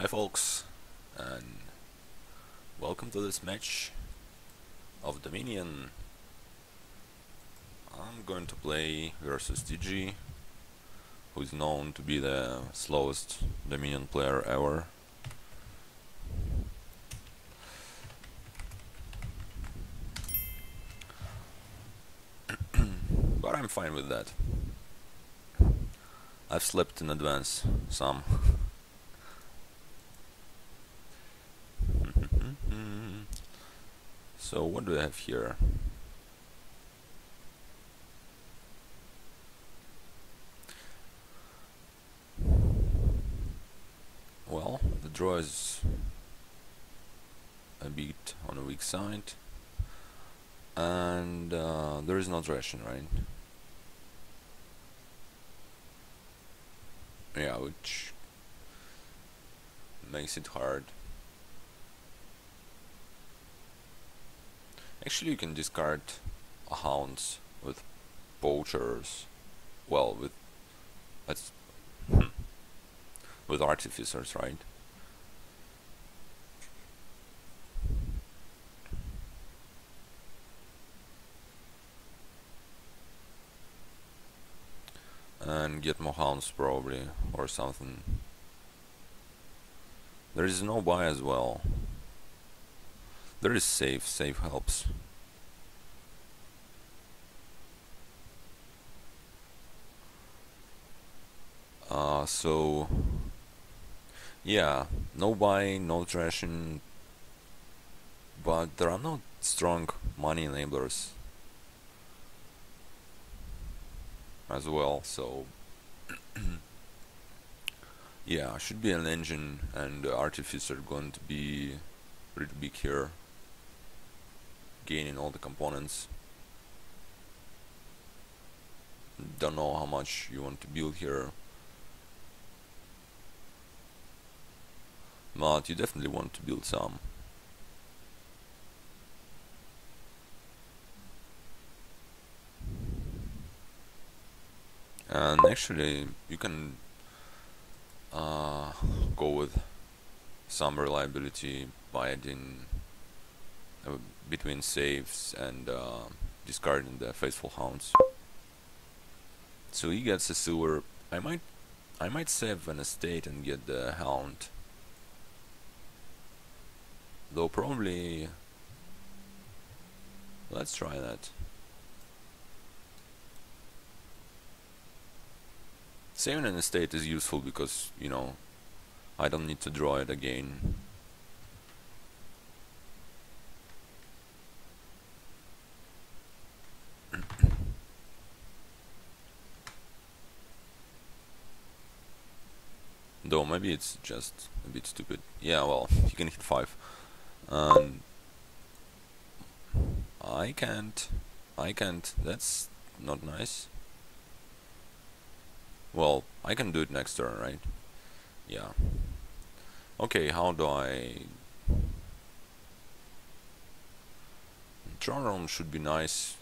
Hi folks, and welcome to this match of Dominion. I'm going to play versus DG, who is known to be the slowest Dominion player ever. But I'm fine with that. I've slept in advance some. So what do I have here? Well, the draw is a bit on the weak side, and there is no aggression, right? Yeah, which makes it hard. Actually, you can discard hounds with poachers. Well, let's with artificers, right? And get more hounds probably or something. There is no buy as well. There is save. Save helps. So yeah, no buy, no trashing, but there are no strong money enablers as well. So yeah, should be an engine and artificer going to be pretty big here, gaining all the components. Don't know how much you want to build here, but you definitely want to build some. And actually you can go with some reliability by adding between saves and discarding the faithful hounds. So he gets a silver. I might save an estate and get the hound, though probably let's try that. Saving an estate is useful because, you know, I don't need to draw it again. Though maybe it's just a bit stupid. Yeah, well, you can hit 5. And I can't. That's not nice. Well, I can do it next turn, right? Yeah. Okay, how do I... Draw room should be nice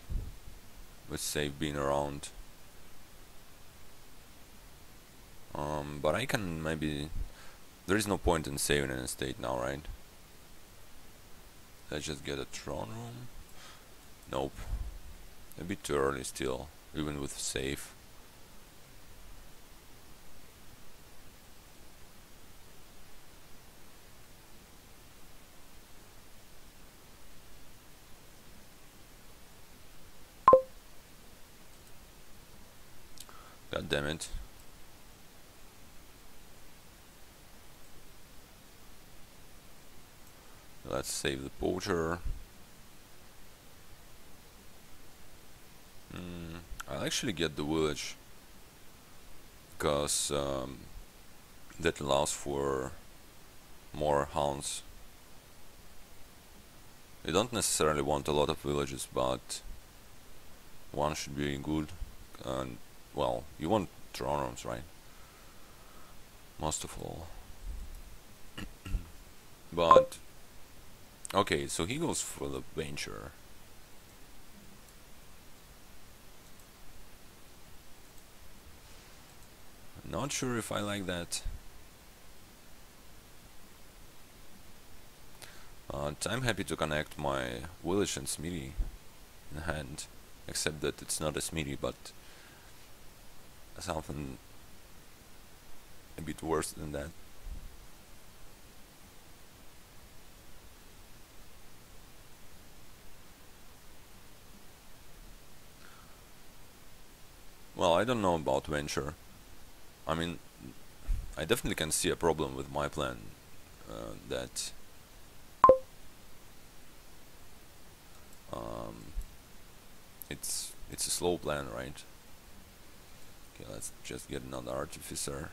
with save being around. But I can maybe... There is no point in saving an estate now, right? Let's just get a throne room. Nope. A bit too early still, even with save. God damn it. Let's save the poacher. I'll actually get the village, because that allows for more hounds. You don't necessarily want a lot of villages, but one should be good. And well, you want throne rooms, right? Most of all. But okay, so he goes for the venture. Not sure if I like that. But I'm happy to connect my village and smithy in hand, except that it's not a smithy, but something a bit worse than that. Well, I don't know about venture. I mean, I definitely can see a problem with my plan, that um, it's a slow plan, right? Okay, let's just get another artificer.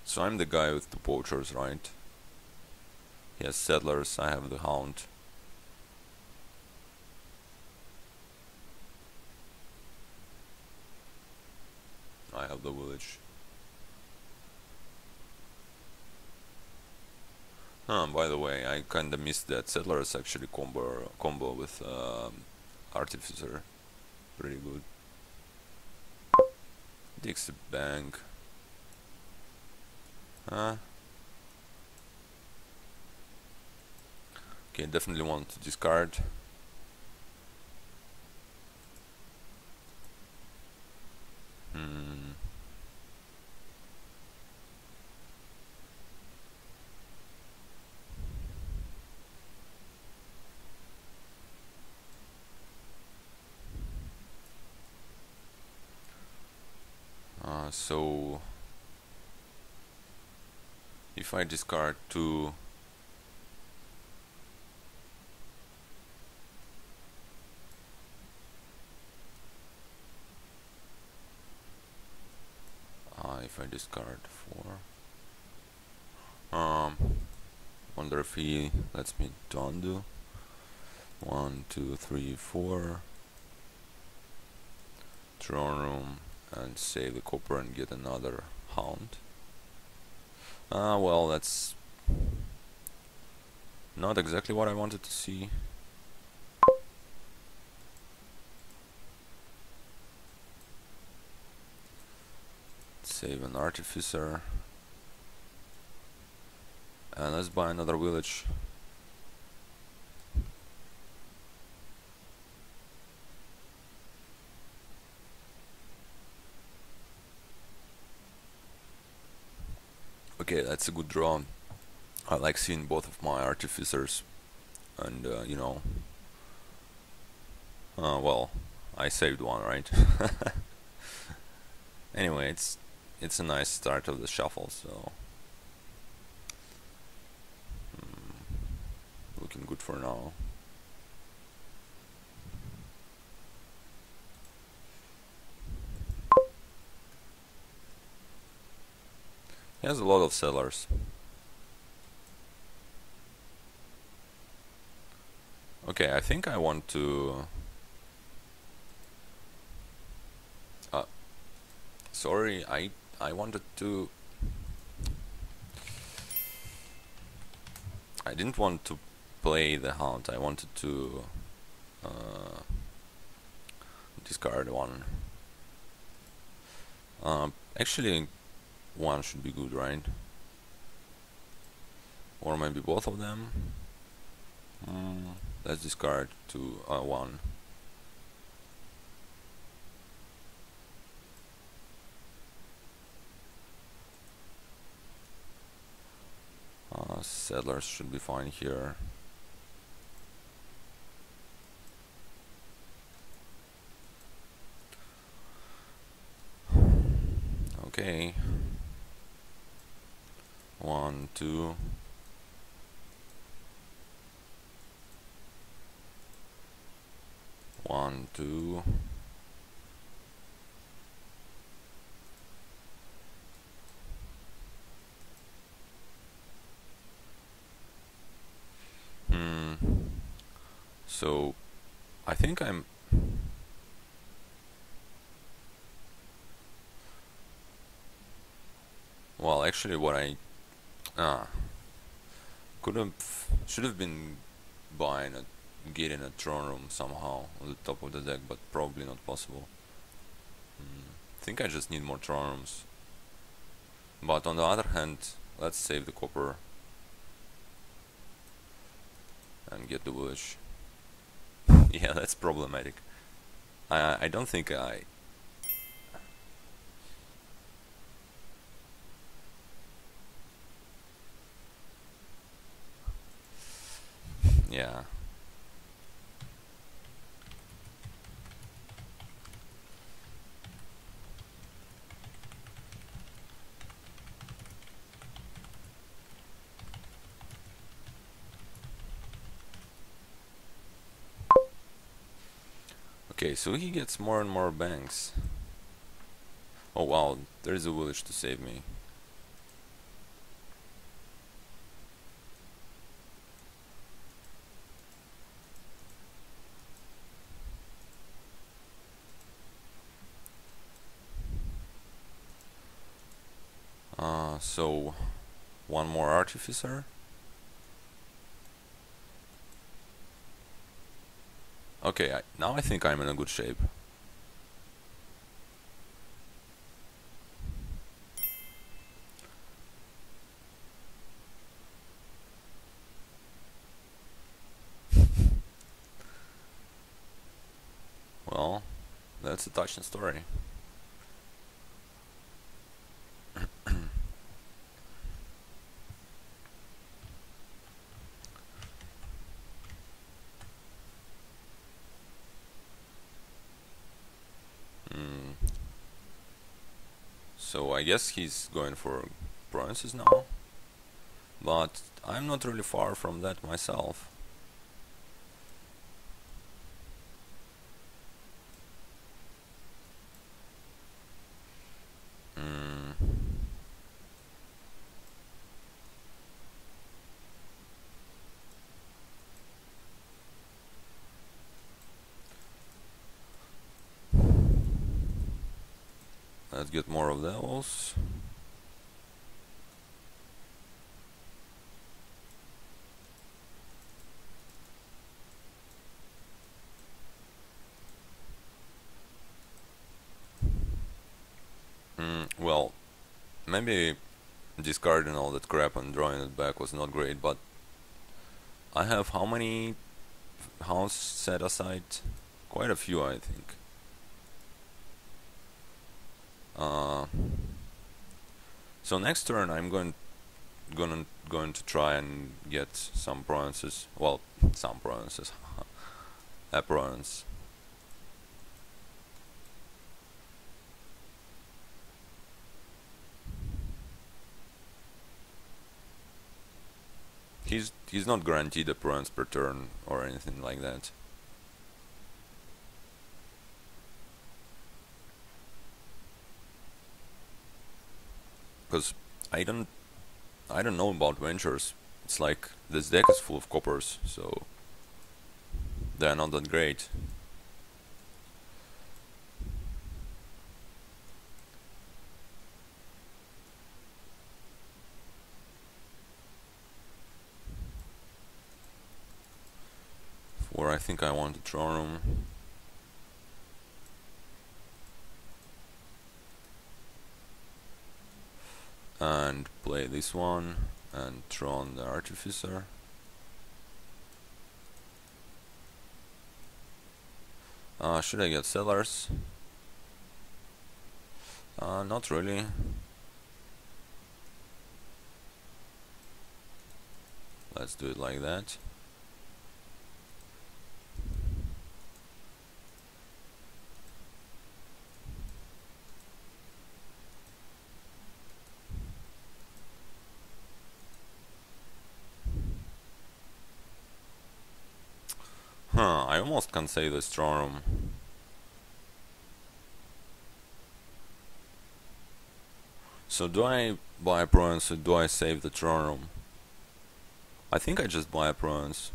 So I'm the guy with the poachers, right? He has settlers, I have the hound. I have the village. By the way, I kinda missed that settlers actually combo with artificer. Pretty good. Dixie Bank. Okay, definitely want to discard. Hmm. So if I discard two, if I discard four, wonder if he lets me to undo. 1, 2, 3, 4. Throne room and save the copper and get another hound. Well, that's not exactly what I wanted to see. Save an artificer. And let's buy another village. Okay, that's a good draw. I like seeing both of my artificers, and you know, well, I saved one, right? Anyway, it's a nice start of the shuffle, so looking good for now. He has a lot of settlers. Okay, I think I want to... sorry, I wanted to... I didn't want to play the hound, I wanted to discard one. Actually, one should be good, right? Or maybe both of them. Let's discard one. Settlers should be fine here. Okay. 1, 2. 1, 2. So I think I'm... Well, actually what I should have been buying getting a throne room somehow on the top of the deck, but probably not possible. I think I just need more throne rooms. But on the other hand, let's save the copper and get the village. Yeah, that's problematic. I don't think I... Yeah. Okay, so he gets more and more banks. Oh wow, there's a village to save me. So one more artificer. Okay, now I think I'm in a good shape. Well, that's a touching story. Mm, so I guess he's going for provinces now, but I'm not really far from that myself. Mm, let's get more of those. Well, maybe discarding all that crap and drawing it back was not great, but I have how many house set aside? Quite a few, I think. Uh, so next turn I'm going to try and get some provinces. Well, some provinces, a province. He's not guaranteed a province per turn or anything like that. Because I don't I don't know about ventures. It's like this deck is full of coppers, so they're not that great. For I think I want a throne room. And play this one and throw on the artificer. Should I get sellers? Not really. Let's do it like that. I almost can save this throne room. So do I buy a province or do I save the throne room? I think I just buy a province.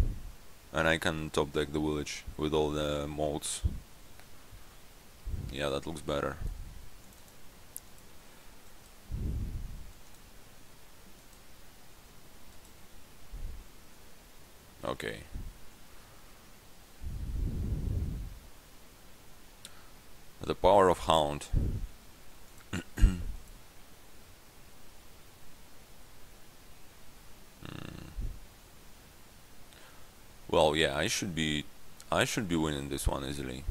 And I can top deck the village with all the modes. Yeah, that looks better. Okay. The power of Hound. Well, yeah, I should be winning this one easily.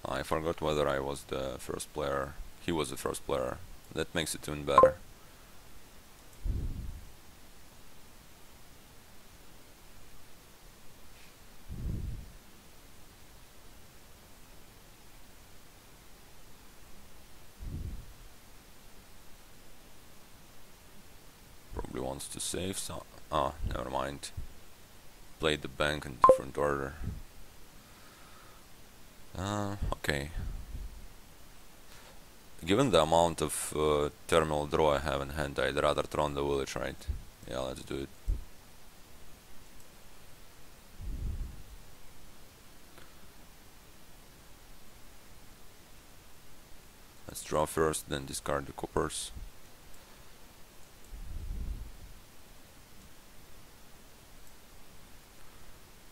I forgot whether I was the first player. He was the first player. That makes it even better. Probably wants to save some. Ah, never mind. Played the bank in different order. Okay. Given the amount of terminal draw I have in hand, I'd rather throne the village, right? Yeah, let's do it. Let's draw first, then discard the coppers.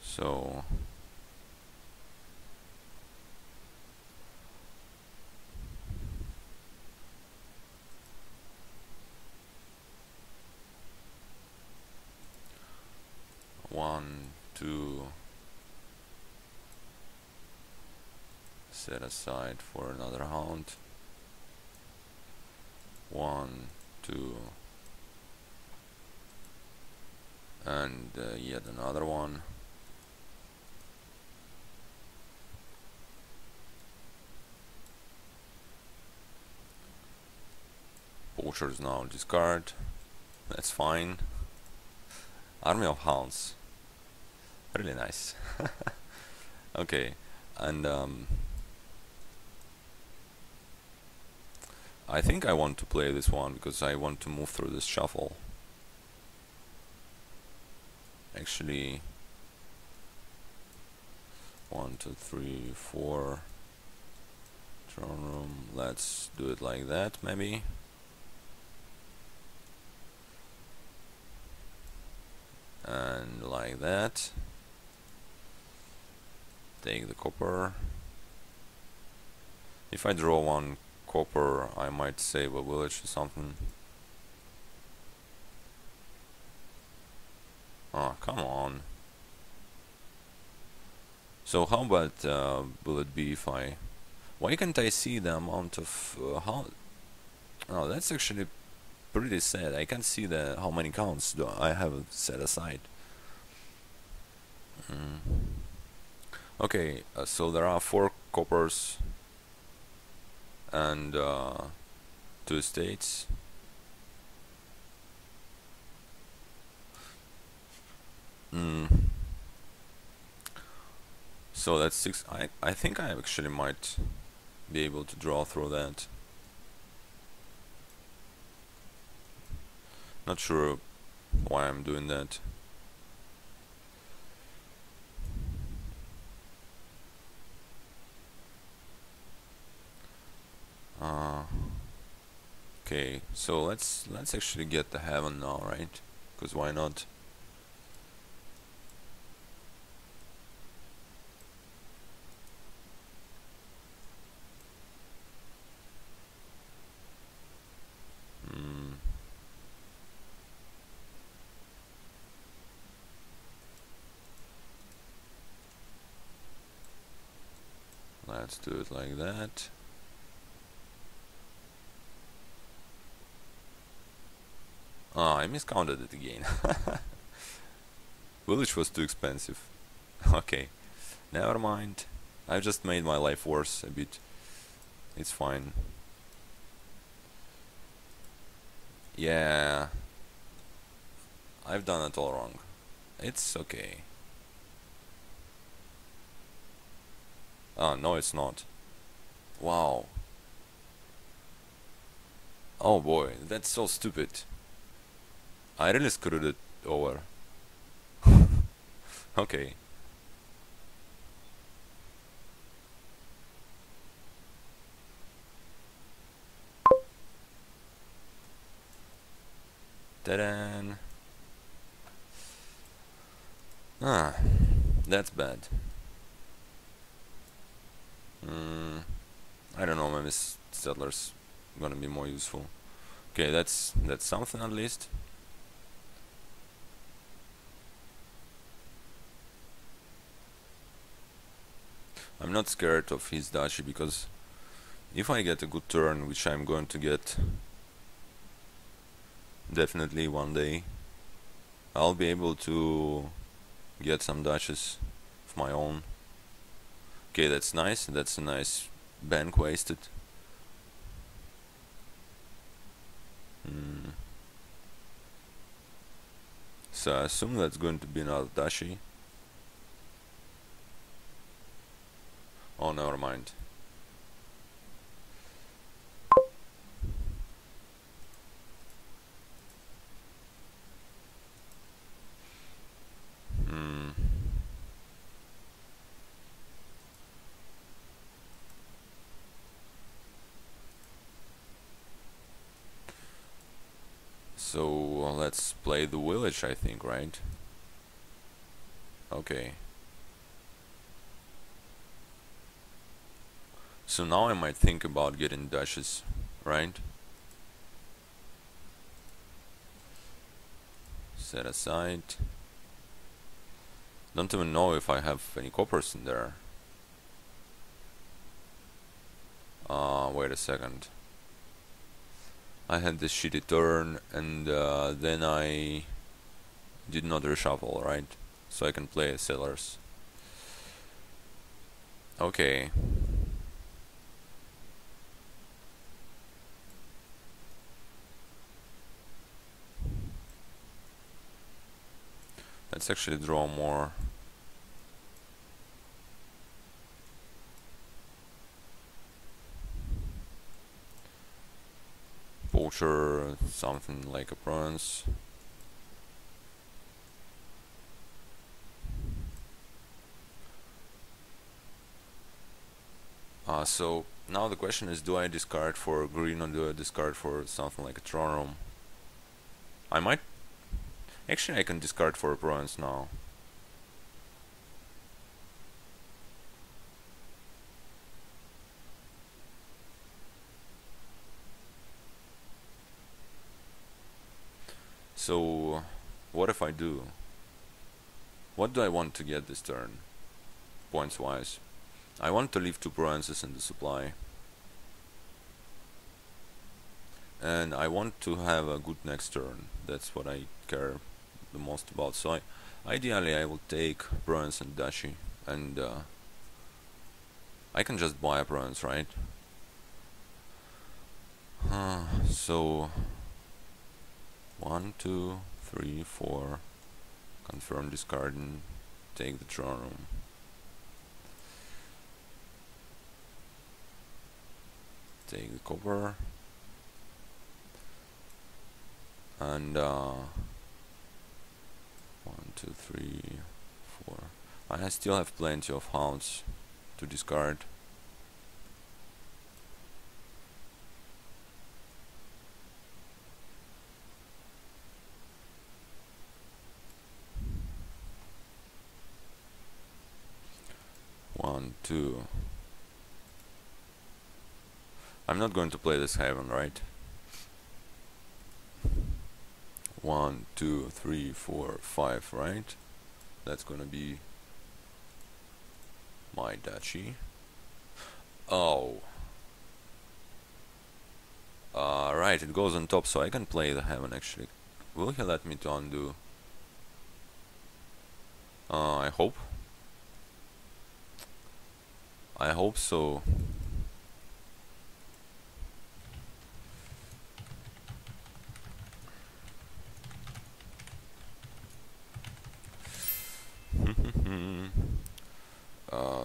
So one, two, set aside for another hound. One, two, and yet another one. Poachers now discard. That's fine. Army of Hounds. Really nice. Okay, and I think I want to play this one because I want to move through this shuffle. Actually, 1, 2, 3, 4. Throne room. Let's do it like that, maybe. And like that. Take the copper. If I draw one copper, I might save a village or something. Oh, come on. So how about will it be if I... Why can't I see the amount of how... Oh, that's actually pretty sad. I can't see the how many counts do I have set aside. Okay, so there are 4 coppers and 2 estates. So that's 6. I think I actually might be able to draw through that. Not sure why I'm doing that. Okay, so let's actually get the heaven now, right? Because why not? Let's do it like that. Ah, I miscounted it again. Village was too expensive. Okay, never mind. I just made my life worse a bit. It's fine. Yeah, I've done it all wrong. It's okay. Ah, no, it's not. Wow. Oh boy, that's so stupid. I really screwed it over. Okay. Ta-da! Ah, that's bad. Mm, I don't know, maybe settlers gonna be more useful. Okay, that's something at least. I'm not scared of his dashi because if I get a good turn, which I'm going to get definitely one day, I'll be able to get some dashes of my own. Okay, that's nice. That's a nice bank wasted. Mm. So I assume that's going to be another dashi. Oh, never mind. Hmm. So let's play the village, I think, right? Okay. So now I might think about getting dashes, right? Set aside. Don't even know if I have any coppers in there. Wait a second. I had this shitty turn and then I did not reshuffle, right? So I can play sellers. Okay. Let's actually draw more. Poacher, something like a bronze. So now the question is, do I discard for green or do I discard for something like a throne room? I might... Actually, I can discard for a bronze now. So, what if I do? What do I want to get this turn, points-wise? I want to leave 2 bronzes in the supply. And I want to have a good next turn. That's what I care the most about. So ideally I will take bronze and dashi. And I can just buy a bronze, right? So 1, 2, 3, 4. Confirm discarding. Take the throne room. Take the copper. And 1, 2, 3, 4. I still have plenty of hounds to discard. One, two. I'm not going to play this Haven, right? 1, 2, 3, 4, 5, right? That's gonna be my dachi. Oh. Right, it goes on top, so I can play the Heaven actually. Will he let me to undo? I hope. I hope so.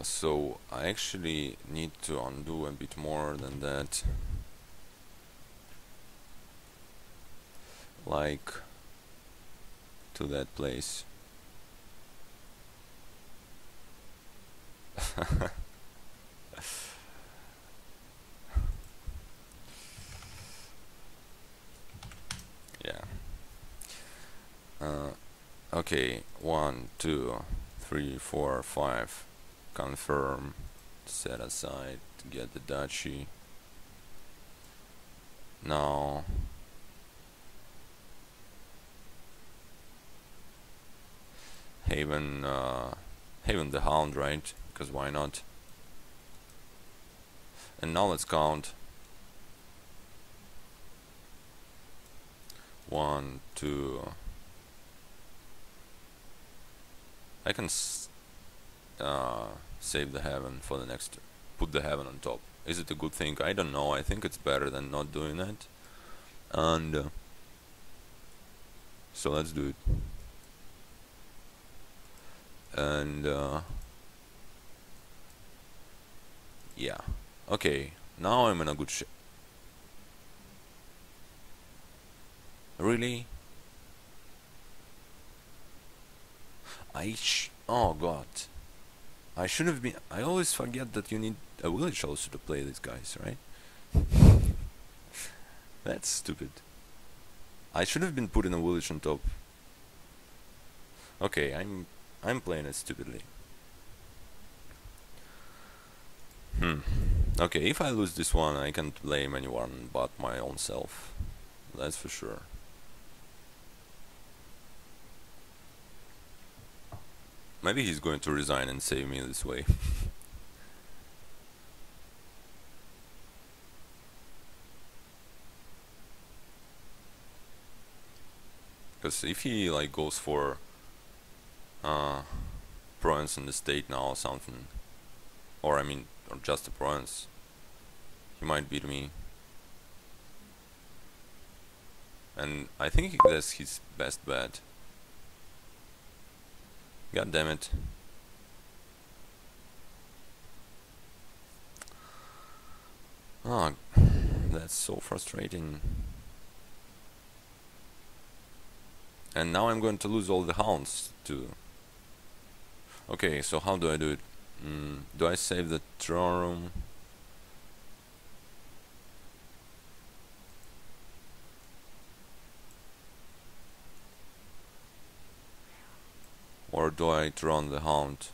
So I actually need to undo a bit more than that. Like to that place. Yeah. Okay, 1, 2, 3, 4, 5. Confirm. set aside to get the duchy. Now Haven the Hound, right? Because why not? And now let's count. 1, 2. I can save the Heaven for the next. Put the Heaven on top. Is it a good thing? I don't know. I think it's better than not doing it. And so let's do it. And yeah. Okay. Now I'm in a good shape. Really? Oh god. I should have been. I always forget that you need a village also to play these guys, right? That's stupid. I should have been putting a village on top. Okay, I'm playing it stupidly. Okay, if I lose this one, I can't blame anyone but my own self. That's for sure. Maybe he's going to resign and save me this way. Because if he like goes for province in the state now or something, or I mean, or just a province, he might beat me. And I think that's his best bet. God damn it. Oh, that's so frustrating. And now I'm going to lose all the hounds too. Okay, so how do I do it? Do I save the throne room? Or do I throne the hound?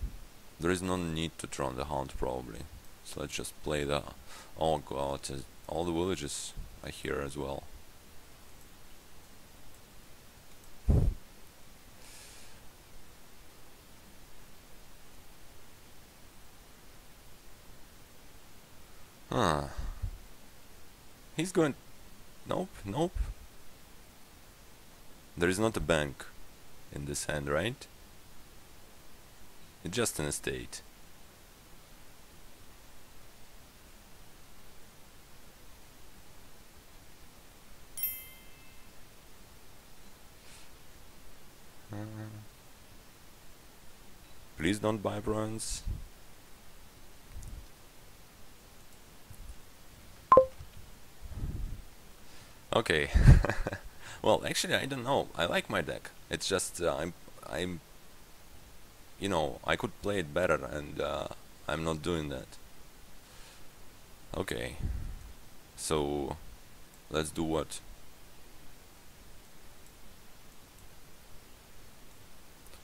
There is no need to throne the hound probably. So let's just play the... Oh god, all the villages are here as well. Huh. He's going... Nope, nope. There is not a bank in this hand, right? It's just an estate. Please don't buy bronze. Okay. Well, actually, I don't know. I like my deck. It's just I'm. You know, I could play it better, and I'm not doing that. Okay. So, let's do what?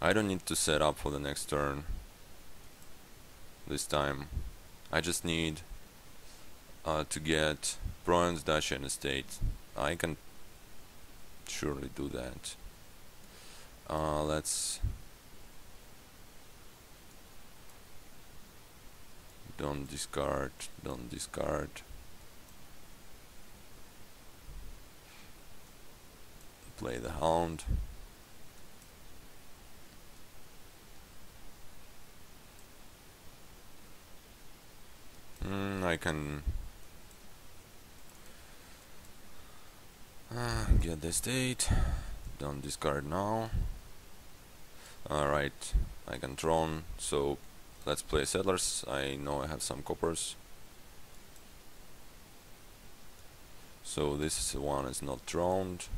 I don't need to set up for the next turn. This time, I just need to get bronze, duchy, and estate. I can surely do that. Let's... Don't discard, don't discard. Play the hound. I can get the estate. Don't discard now. Alright, I can throne, so let's play settlers. I know I have some coppers. So this one is not throned.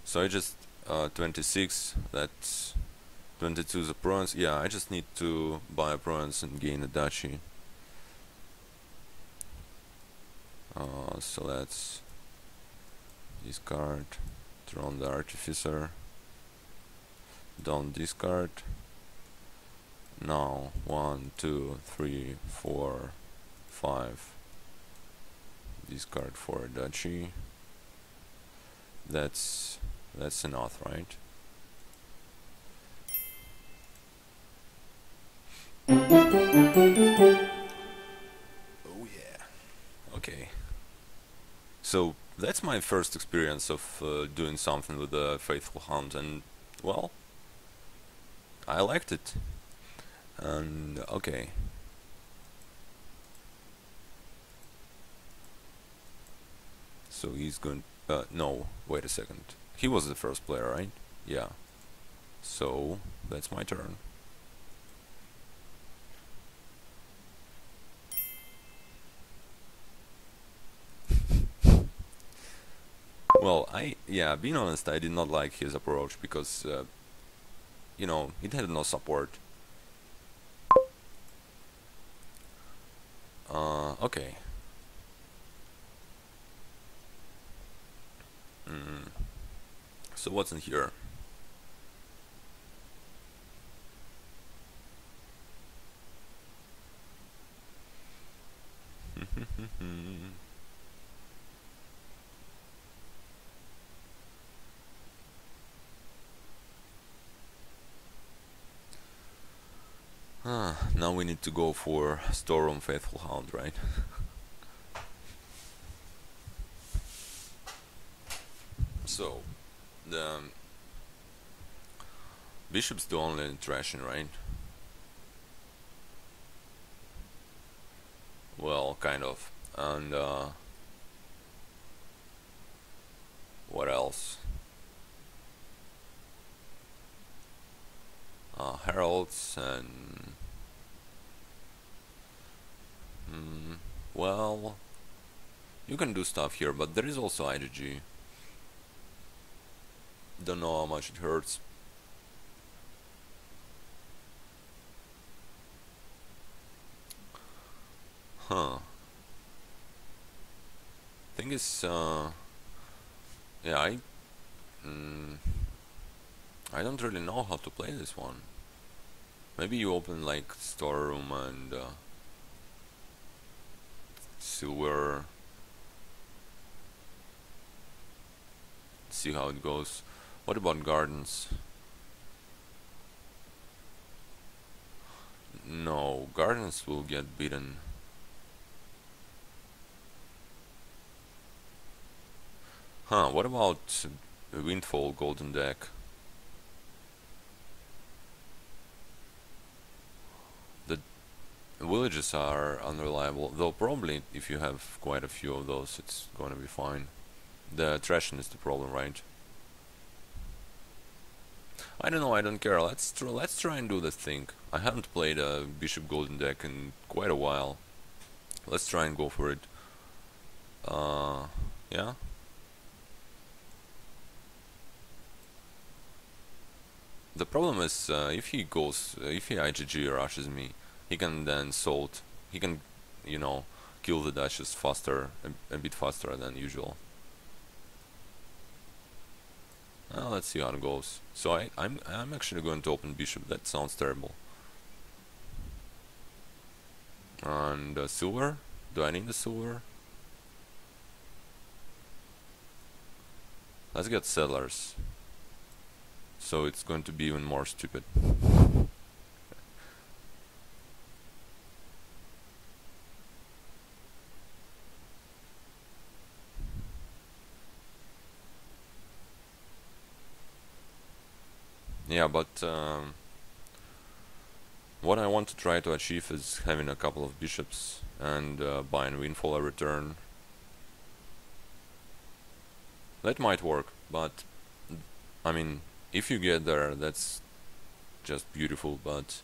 So I just 26, that's 22 is a province. Yeah, I just need to buy a province and gain a duchy. So let's discard, throne the artificer. Don't discard. Now 1, 2, 3, 4, 5. Discard for a duchy. That's enough, right? Oh yeah. Okay. So that's my first experience of doing something with the Faithful Hound, and well, I liked it. And okay. So he's going. No, wait a second. He was the first player, right? Yeah. So that's my turn. Well, being honest, I did not like his approach because, you know, it had no support. Okay. Mm. So what's in here? Now we need to go for Storeroom Faithful Hound, right? So, the bishop's the only interaction, right? Well, kind of. And what else? Heralds and well, you can do stuff here, but there is also IgG. Don't know how much it hurts. Huh. Thing is, yeah, I don't really know how to play this one. Maybe you open like storeroom and silver. See how it goes. What about gardens? No, gardens will get beaten. Huh, what about Windfall Golden Deck? The villages are unreliable, though probably if you have quite a few of those it's gonna be fine. The trashing is the problem, right? I don't know, I don't care. Let's try and do this thing. I haven't played a Bishop Golden Deck in quite a while. Let's try and go for it. Yeah. The problem is, if he IGG rushes me, he can then salt. He can, you know, kill the dashes faster, a bit faster than usual. Let's see how it goes. So I'm actually going to open bishop. That sounds terrible. And silver. Do I need the silver? Let's get settlers. So it's going to be even more stupid. Yeah, but what I want to try to achieve is having a couple of bishops and buying Windfall a return. That might work, but I mean, if you get there, that's just beautiful, but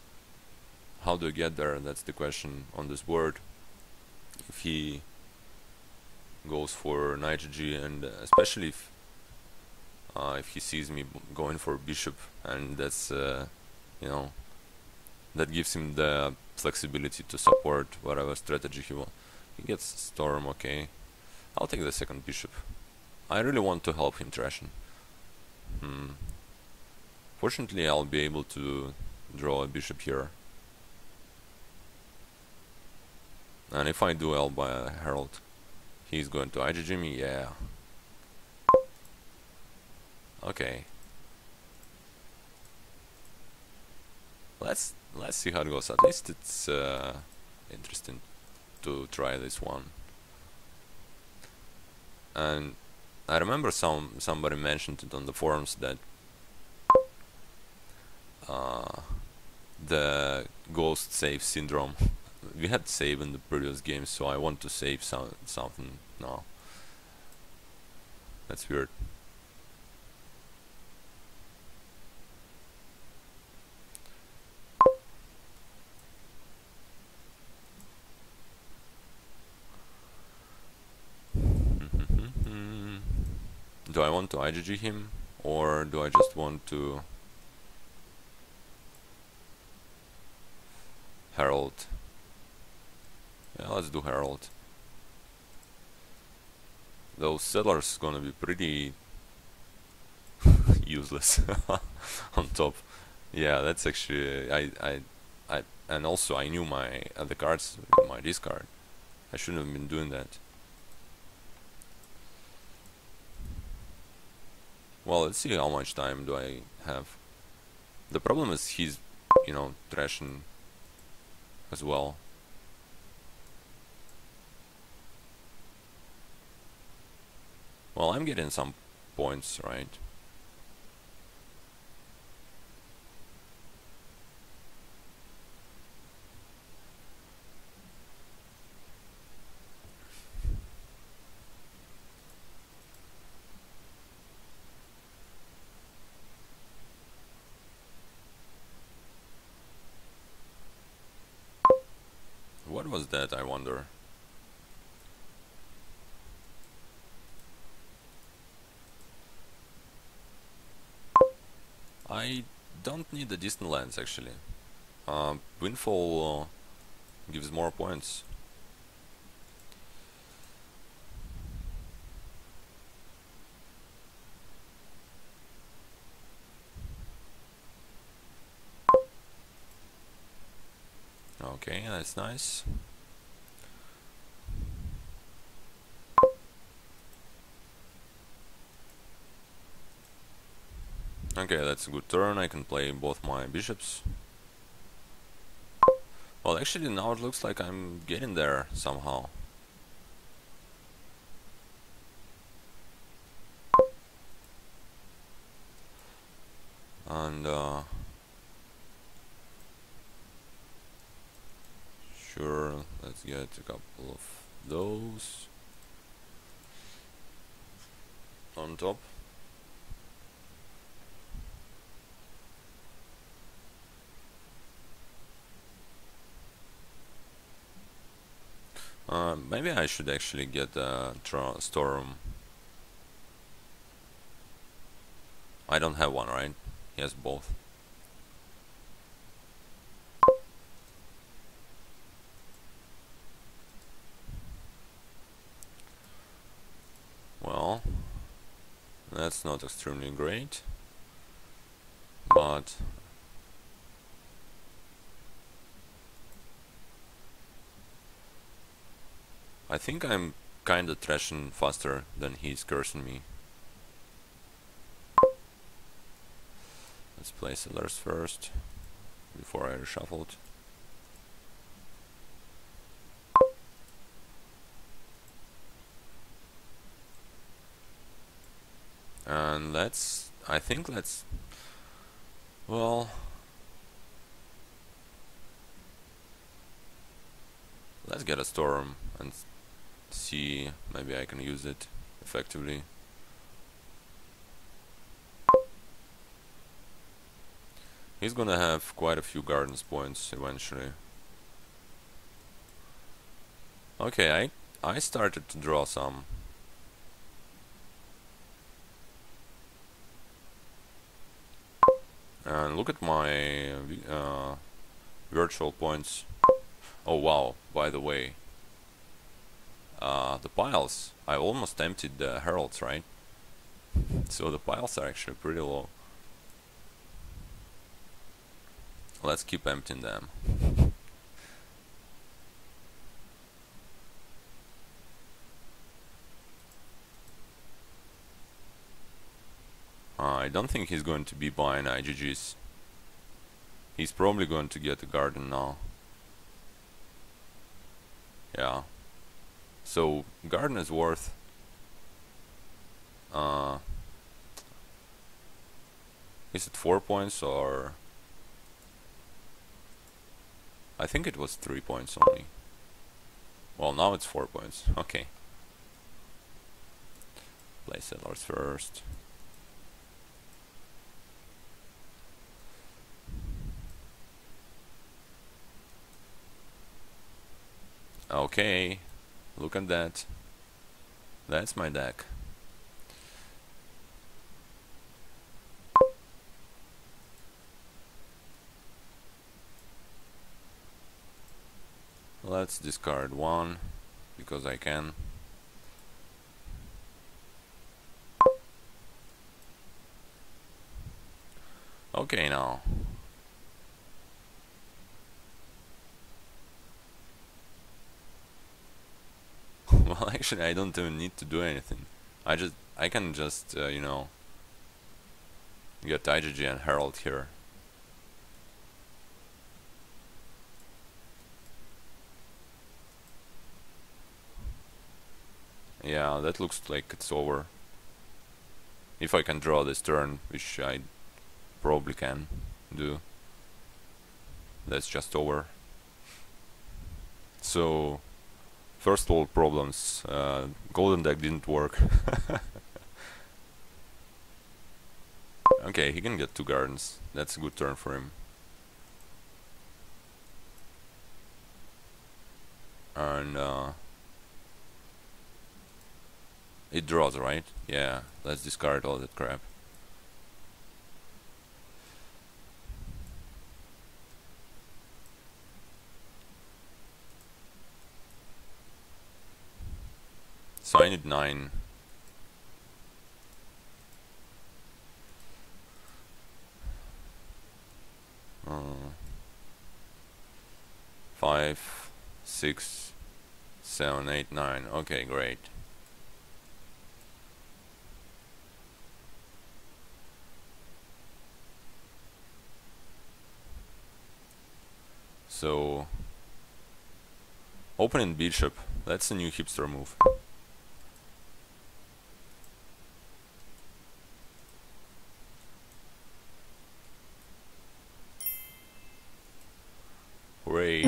how do you get there? That's the question on this board. If he goes for knight G, and especially if he sees me going for bishop, and that's you know, that gives him the flexibility to support whatever strategy he wants. He gets storm, okay. I'll take the second bishop. I really want to help him trashing. Fortunately, I'll be able to draw a bishop here. And if I do L by a herald, he's going to IGG me, yeah. Okay. Let's see how it goes. At least it's interesting to try this one. And I remember somebody mentioned it on the forums that the ghost save syndrome. We had save in the previous game, so I want to save something now. That's weird. Do I want to IGG him, or do I just want to herald? Yeah, let's do herald. Those settlers gonna be pretty useless on top. Yeah, that's actually and also I knew my other cards in my discard. I shouldn't have been doing that. Well, let's see how much time do I have. The problem is he's, you know, trashing as well. Well, I'm getting some points, right? What was that, I wonder? I don't need the distant lands, actually. Windfall gives more points. Okay, that's nice. Okay, that's a good turn. I can play both my bishops. Well, actually now it looks like I'm getting there somehow. And sure, let's get a couple of those on top. Maybe I should actually get a storm. I don't have one, right? He has both. Well, that's not extremely great, but I think I'm kinda trashing faster than he's cursing me. Let's play settlers first, before I reshuffle it. And I think let's, well, let's get a storm and see, maybe I can use it effectively. He's gonna have quite a few gardens points eventually. Okay, I started to draw some. And look at my virtual points. Oh wow, by the way, the piles, I almost emptied the heralds, right? So the piles are actually pretty low. Let's keep emptying them. I don't think he's going to be buying IGGs. He's probably going to get a garden now. Yeah. So garden is worth is it 4 points or I think it was 3 points only. Well, now it's 4 points. Okay. Play settlers first. Okay, look at that. That's my deck. Let's discard one because I can. Okay, now. Well, actually, I don't even need to do anything. I can just, you know, get IGG and Herald here. Yeah, that looks like it's over. If I can draw this turn, which I probably can do, that's just over. So, first world problems. Golden deck didn't work. Okay, he can get 2 gardens. That's a good turn for him. And it draws, right? Yeah, let's discard all that crap. So I need 9. Uh, 5, 6, 7, 8, 9. Okay, great. So, opening bishop, that's a new hipster move. Hooray.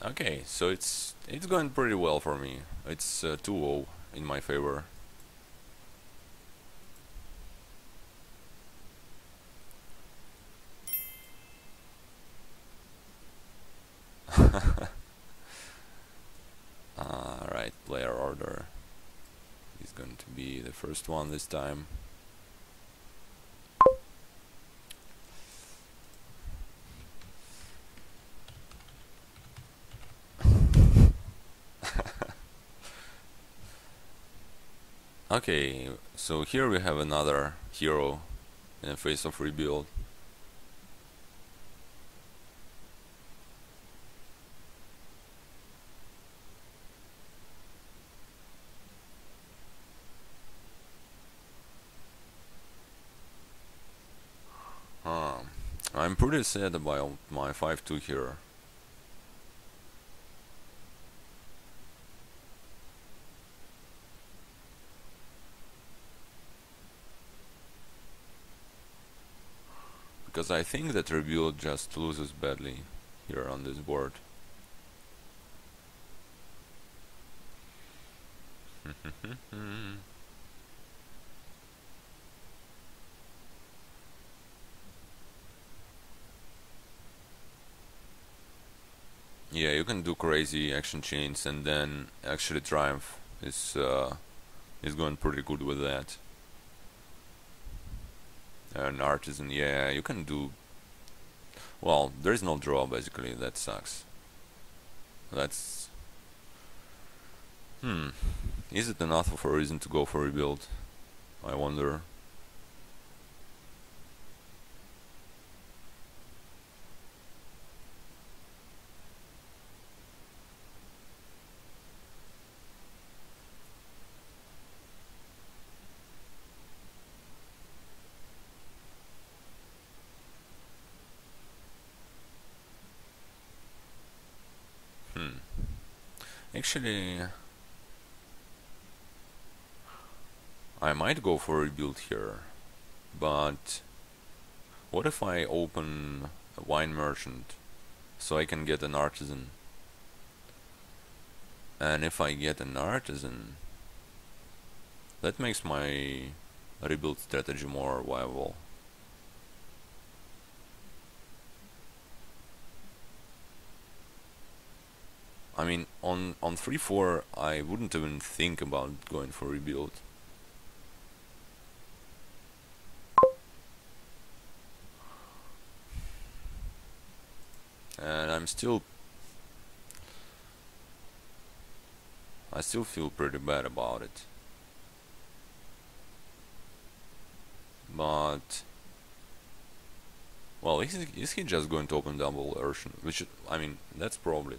Okay, so it's going pretty well for me. It's 2-0 in my favor. Alright, player order. He's going to be the first one this time. Okay, so here we have another hero in the face of rebuild. I'm pretty sad about my 5-2 here. Because I think that rebuild just loses badly here on this board. Yeah, you can do crazy action chains and then actually triumph is going pretty good with that. An artisan, yeah, you can do. Well, there is no draw basically. That sucks. That's. Is it enough of a reason to go for rebuild? I wonder. Actually, I might go for a rebuild here, but what if I open a wine merchant so I can get an artisan? And if I get an artisan, that makes my rebuild strategy more viable. I mean, on 3-4, I wouldn't even think about going for rebuild. And I still feel pretty bad about it. But well, is he just going to open double Urshan? Which, I mean, that's probably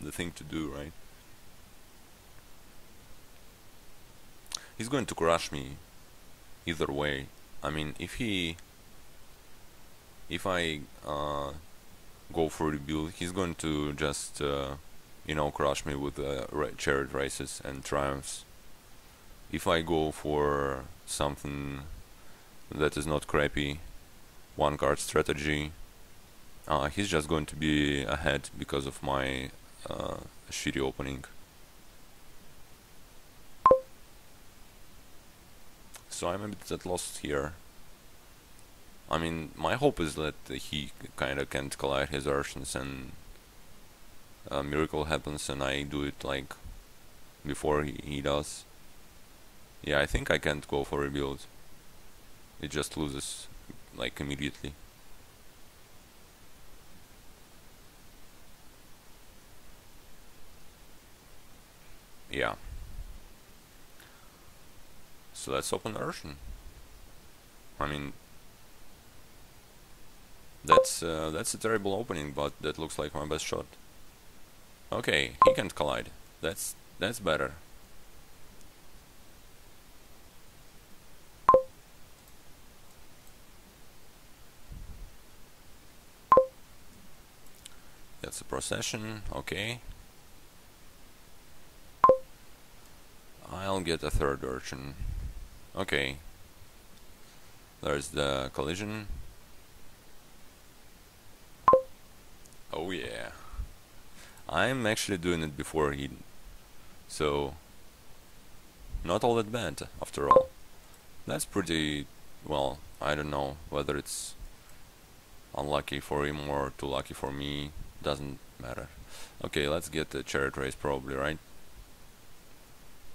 the thing to do, right? He's going to crush me either way. I mean, if I go for rebuild, he's going to just crush me with chariot races and triumphs. If I go for something that is not crappy, one card strategy, he's just going to be ahead because of my shitty opening. So I'm a bit at lost here. I mean, my hope is that he kinda can't collide his Urshians and a miracle happens and I do it like before he does. Yeah, I think I can't go for rebuild. It just loses like immediately. Yeah. So let's open Urshan. I mean, that's a terrible opening, but that looks like my best shot. Okay, he can't collide. That's better. That's a procession. Okay. I'll get a third urchin. Okay. There's the collision. Oh yeah. I'm actually doing it before he... So... Not all that bad, after all. That's pretty... Well, I don't know whether it's unlucky for him or too lucky for me. Doesn't matter. Okay, let's get the chariot race probably, right?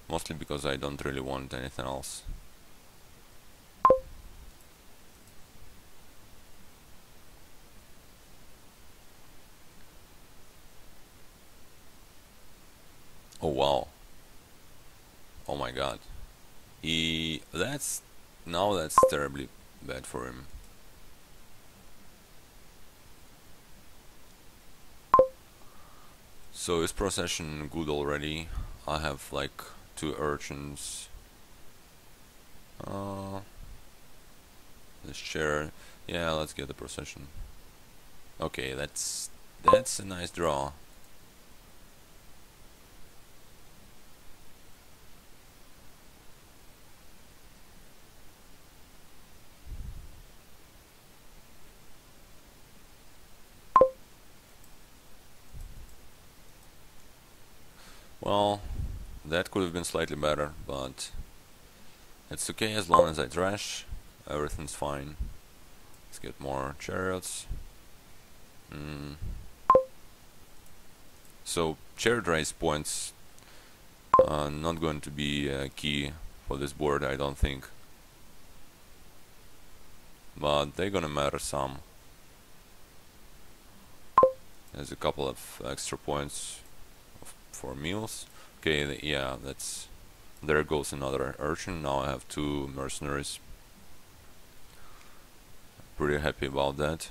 Mostly because I don't really want anything else. Oh wow. Oh my god. That's terribly bad for him. So is procession good already? I have like 2 urchins. This chair. Yeah, let's get the procession. Okay, that's a nice draw. Well, that could have been slightly better, but it's okay as long as I trash. Everything's fine. Let's get more chariots. So chariot race points not going to be key for this board, I don't think. But they're gonna matter some. There's a couple of extra points for meals. Okay, yeah, that's... There goes another urchin. Now I have 2 mercenaries. Pretty happy about that.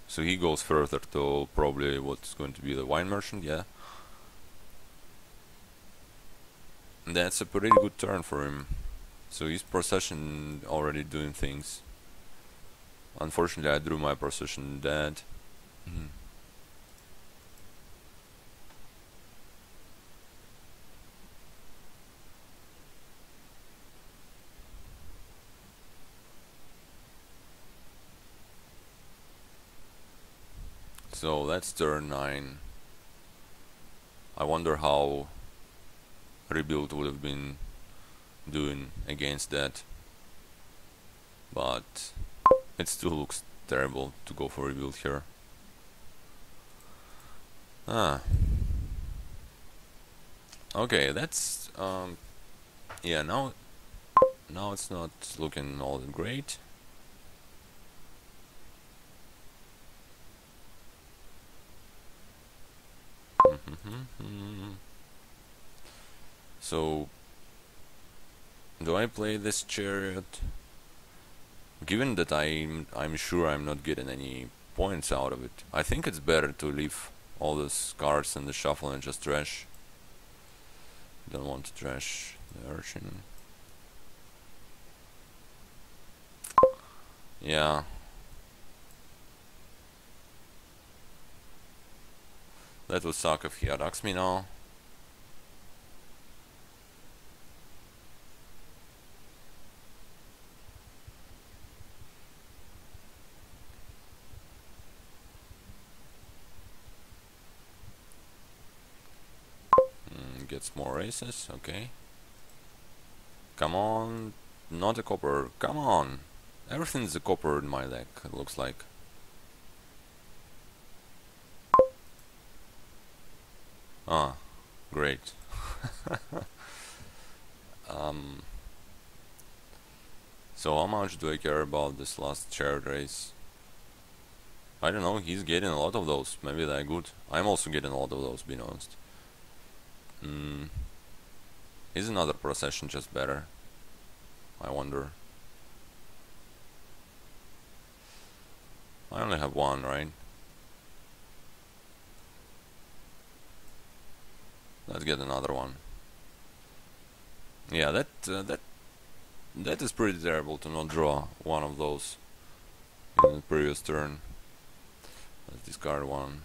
So he goes further to probably what's going to be the wine merchant, yeah. That's a pretty good turn for him. So his procession already doing things. Unfortunately I drew my procession dead. So that's turn 9. I wonder how rebuild would have been doing against that, but it still looks terrible to go for rebuild here. Okay, that's yeah, now it's not looking all that great. So do I play this chariot? Given that I'm sure I'm not getting any points out of it, I think it's better to leave all those cards in the shuffle and just trash. Don't want to trash the urchin. Yeah. That would suck if he attacks me now. Gets more aces, okay. Come on, not a copper, come on. Everything's a copper in my deck, it looks like. Ah, great. So how much do I care about this last chariot race? I don't know, he's getting a lot of those, maybe they're good. I'm also getting a lot of those, being honest. Is another procession just better? I wonder. I only have one, right? Let's get another one. Yeah, that is pretty terrible to not draw one of those in the previous turn. Let's discard one.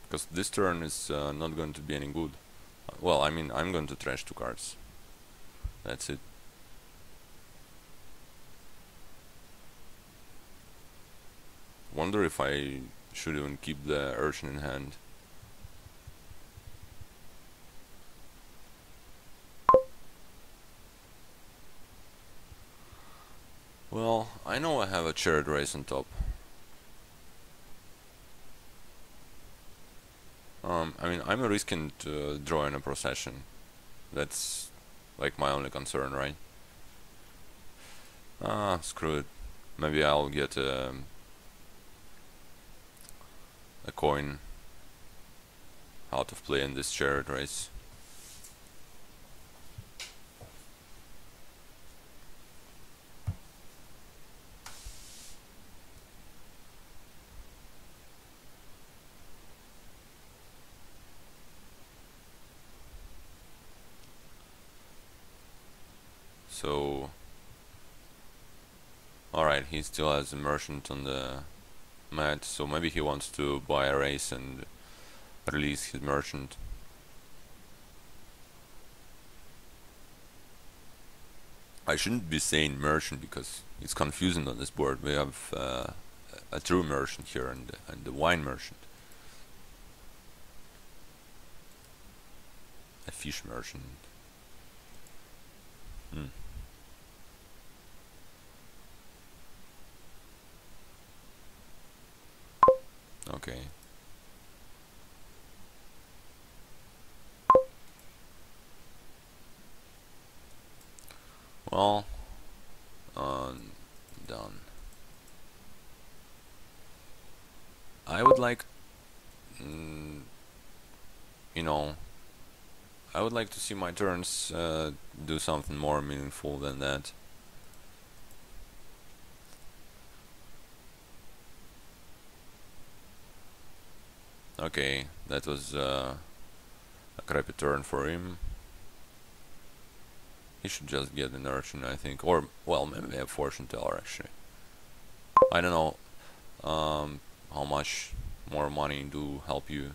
Because this turn is not going to be any good. Well, I mean, I'm going to trash 2 cards. That's it. Wonder if I should even keep the urchin in hand. Well, I know I have a chariot race on top. I mean, I'm risking drawing a procession. That's like my only concern, right? Ah, screw it. Maybe I'll get a coin out of play in this chariot race. So, alright, he still has a merchant on the mat, so maybe he wants to buy a race and release his merchant. I shouldn't be saying merchant because it's confusing on this board. We have a true merchant here and the wine merchant. A fish merchant. Okay. Well, done. I would like, you know, I would like to see my turns do something more meaningful than that. Okay, that was a crappy turn for him. He should just get an urchin, I think, or well, maybe a fortune teller actually. I don't know how much more money do help you.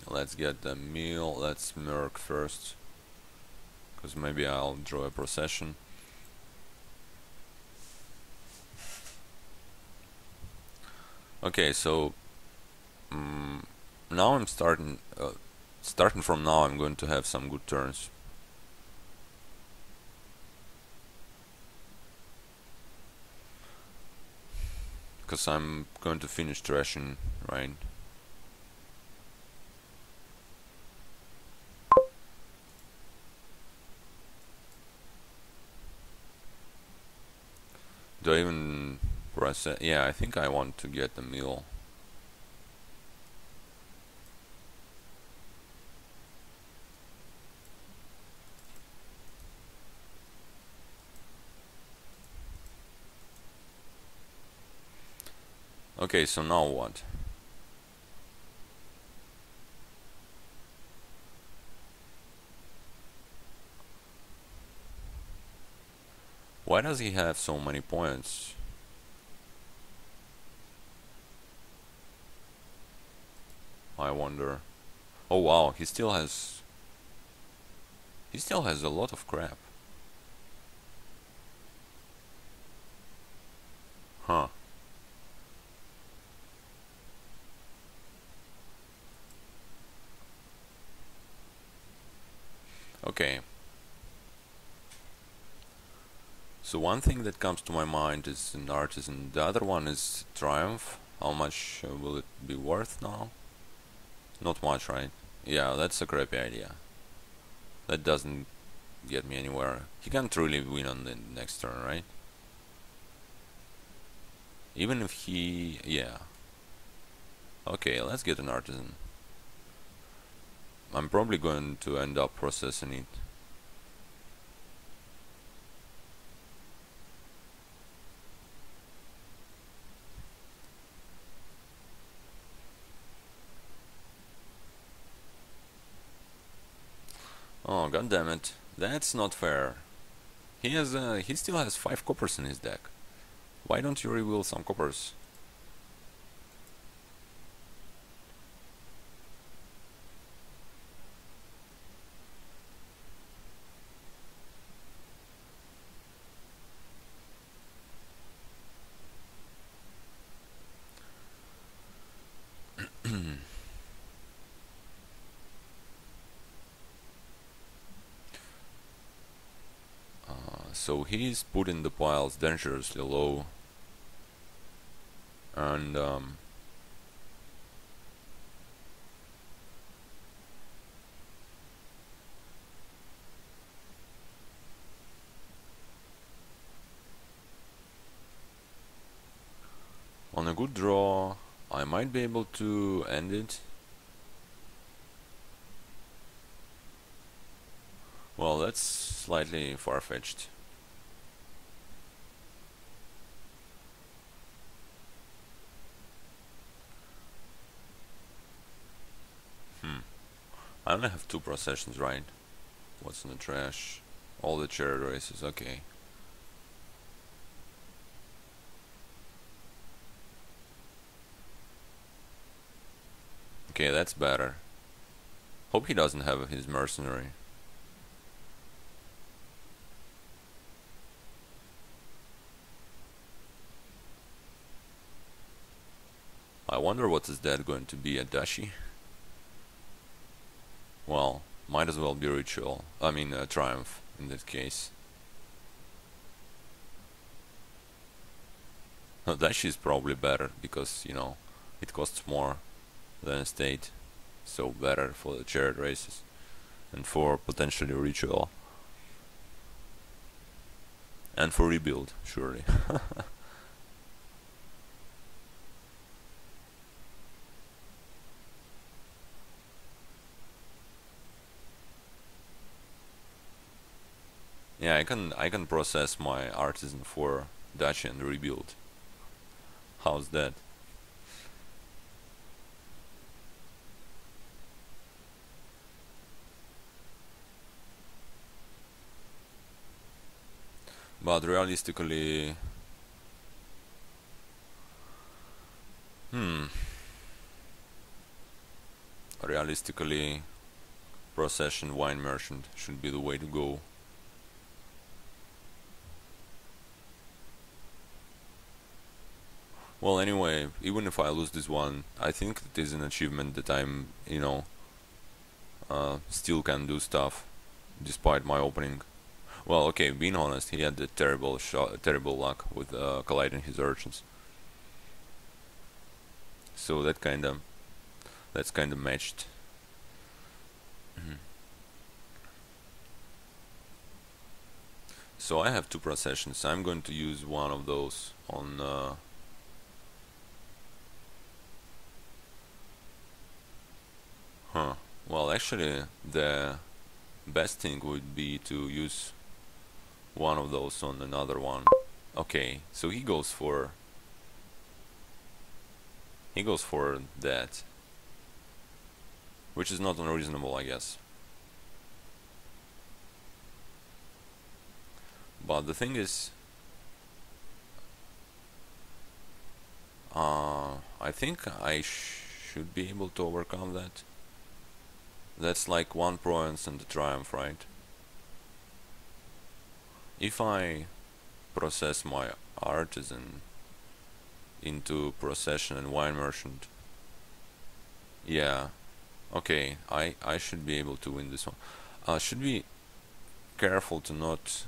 Let's get the meal. Let's merc first. because maybe I'll draw a procession. Okay, so now I'm starting from now I'm going to have some good turns. Because I'm going to finish trashing, right? Do I even press it? Yeah, I think I want to get the mill. Okay, so now what? Why does he have so many points? I wonder. Oh wow, he still has a lot of crap. Huh. Okay. So one thing that comes to my mind is an artisan. The other one is triumph. How much will it be worth now? Not much, right? Yeah, that's a crappy idea. That doesn't get me anywhere. He can't really win on the next turn, right? Even if he... yeah. Okay, let's get an artisan. I'm probably going to end up processing it. Oh, god damn it. That's not fair. He still has 5 coppers in his deck. Why don't you reveal some coppers? So he's putting the piles dangerously low. And on a good draw, I might be able to end it. Well, that's slightly far-fetched. I only have 2 processions, right? What's in the trash? All the chariot races, okay. Okay, that's better. Hope he doesn't have his mercenary. I wonder what is that going to be, a dashi? Well, might as well be ritual. I mean, triumph in that case. No, dashi is probably better because, you know, it costs more than estate. So better for the chariot races and for potentially ritual. And for rebuild, surely. Yeah, I can process my artisan for dashi and rebuild. How's that? But realistically, realistically, procession wine merchant should be the way to go. Well, anyway, even if I lose this one, I think it is an achievement that I'm, still can do stuff despite my opening. Well, okay, being honest, he had the terrible luck with colliding his urchins. So that's kind of matched. So I have two processions. I'm going to use one of those on. Well, actually, the best thing would be to use one of those on another one. Okay, so he goes for that, which is not unreasonable, I guess. But the thing is, I think I should be able to overcome that. That's like one province and the triumph, right? If I process my artisan into procession and wine merchant, yeah, okay, I should be able to win this one. Should be careful to not.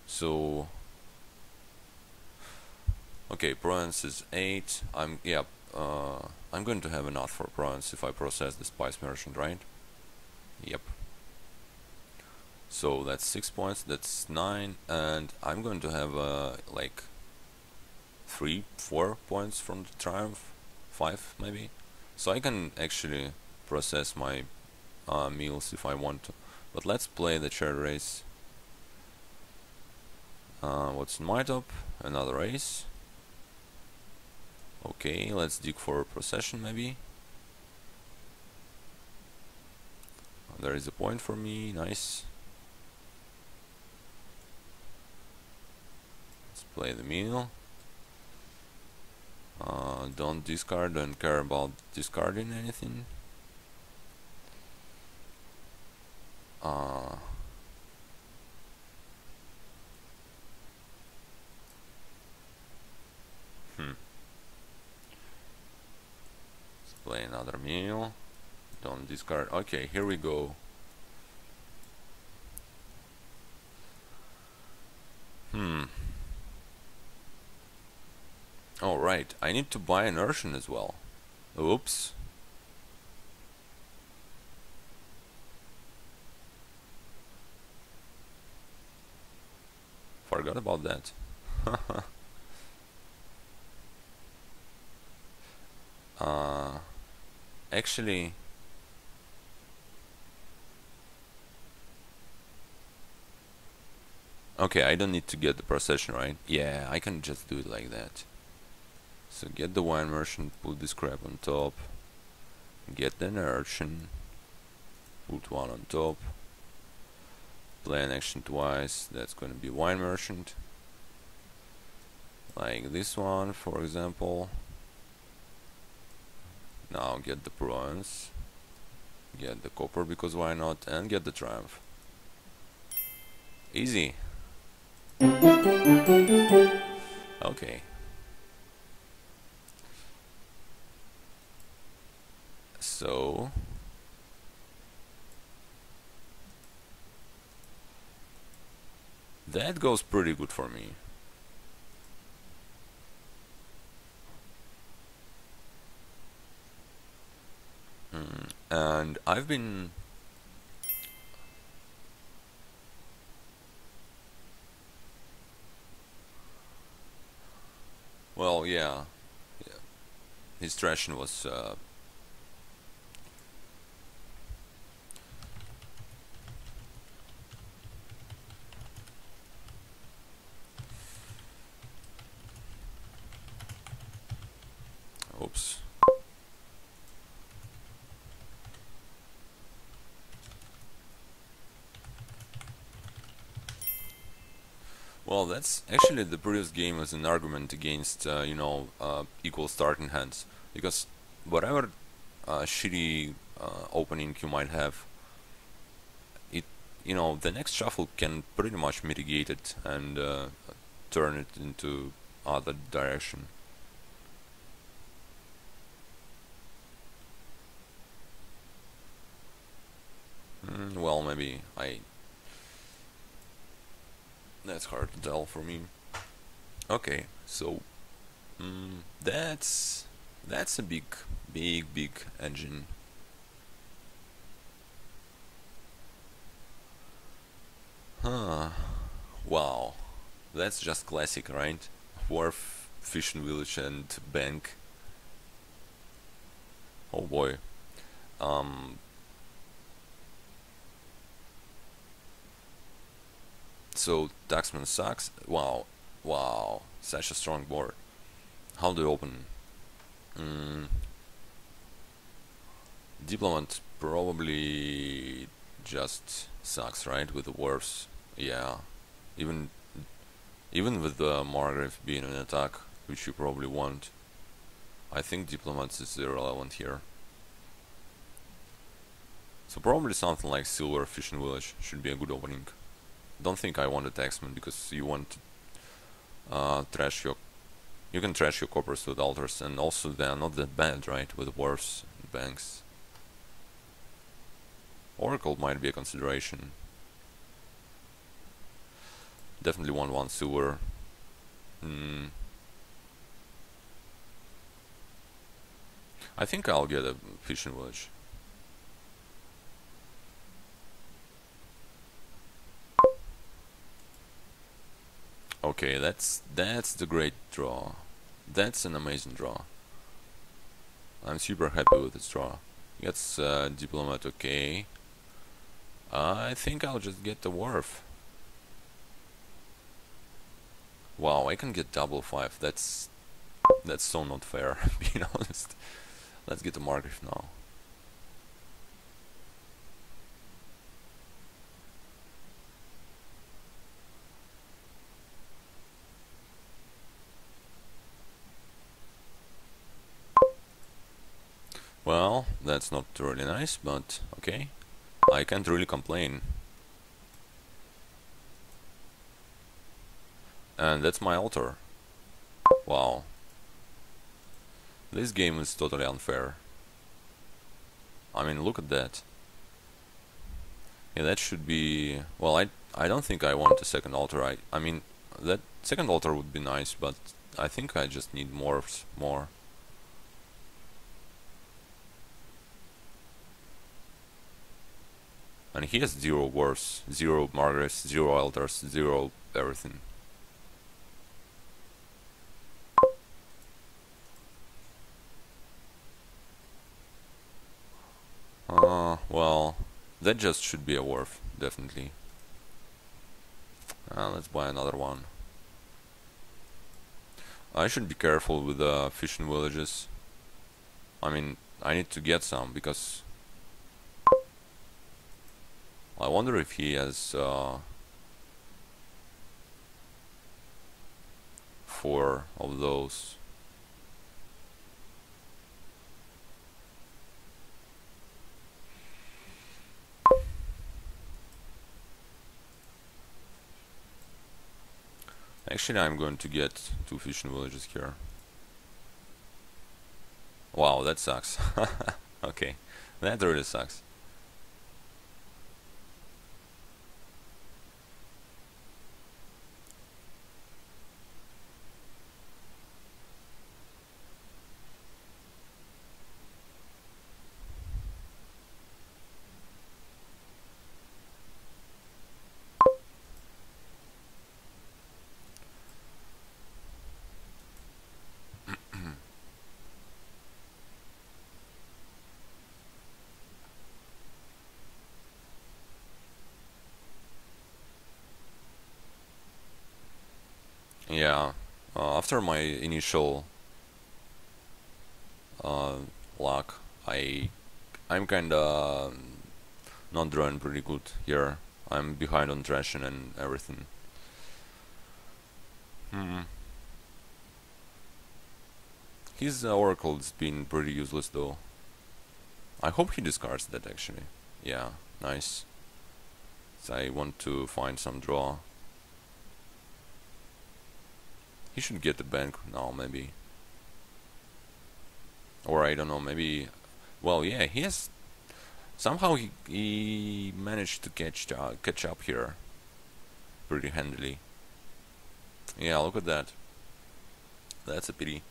So okay, province is 8. I'm going to have enough for province if I process the spice merchant, right? Yep. So that's 6 points, that's 9, and I'm going to have like 3-4 points from the triumph, 5 maybe. So I can actually process my meals if I want to. But let's play the chariot race. What's in my top? Another race. Okay, let's dig for a procession maybe. There is a point for me, nice. Let's play the meal. Don't discard, don't care about discarding anything. Let's play another meal. Don't discard. Okay, here we go. Oh right, I need to buy an Urshan as well. Oops. Forgot about that. Actually, okay, I don't need to get the procession, right? Yeah, I can just do it like that. So get the wine merchant, put this crab on top, get an urchin, put one on top, play an action twice, that's gonna be wine merchant. Like this one, for example. Now get the bronze, get the copper because why not, and get the triumph. Easy. Okay. So that goes pretty good for me. And I've been well, yeah. His Thrashing was oops. Well, that's actually the previous game as an argument against, equal starting hands. Because whatever shitty opening you might have, the next shuffle can pretty much mitigate it and turn it into other direction. Well, maybe that's hard to tell for me. Okay, so that's a big engine. Huh. Wow, that's just classic, right? Wharf, fishing village, and bank. Oh boy. Um. So Taxman sucks. Wow, wow, such a strong board. How do you open? Mm, Diplomat probably just sucks, right? With the wharfs. Yeah. Even even with the Margrave being an attack, which you probably want, I think Diplomats is irrelevant here. So probably something like Silver Fishing Village should be a good opening. Don't think I want a Taxman because you want to trash your... You can trash your coppers with altars, and also they are not that bad, right? With wharfs and banks. Oracle might be a consideration. Definitely want one silver. I think I'll get a fishing village. Okay, that's the great draw. That's an amazing draw. I'm super happy with this draw. Gets diplomat, okay. I think I'll just get the wharf. Wow, I can get double 5. That's so not fair, being honest. Let's get the Margrave now. Well, that's not really nice, but okay. I can't really complain. And that's my altar. Wow. This game is totally unfair. I mean, look at that. Yeah, that should be... Well, I don't think I want a second altar. I mean, that second altar would be nice, but I think I just need more. And he has 0 wars, 0 Margares, 0 altars, 0 everything. Well, that just should be a wharf, definitely. Let's buy another one. I should be careful with fishing villages. I mean, I need to get some, because I wonder if he has 4 of those. Actually, I'm going to get 2 fishing villages here. Wow, that sucks. Okay, that really sucks. Yeah, after my initial luck, I'm kinda not drawing pretty good here. I'm behind on trashing and everything. His oracle's been pretty useless though. I hope he discards that actually. Yeah, nice. So I want to find some draw. He should get the bank now, maybe. Or I don't know, maybe. Well, yeah, he has. Somehow he managed to catch up here pretty handily. Yeah, look at that. That's a pity.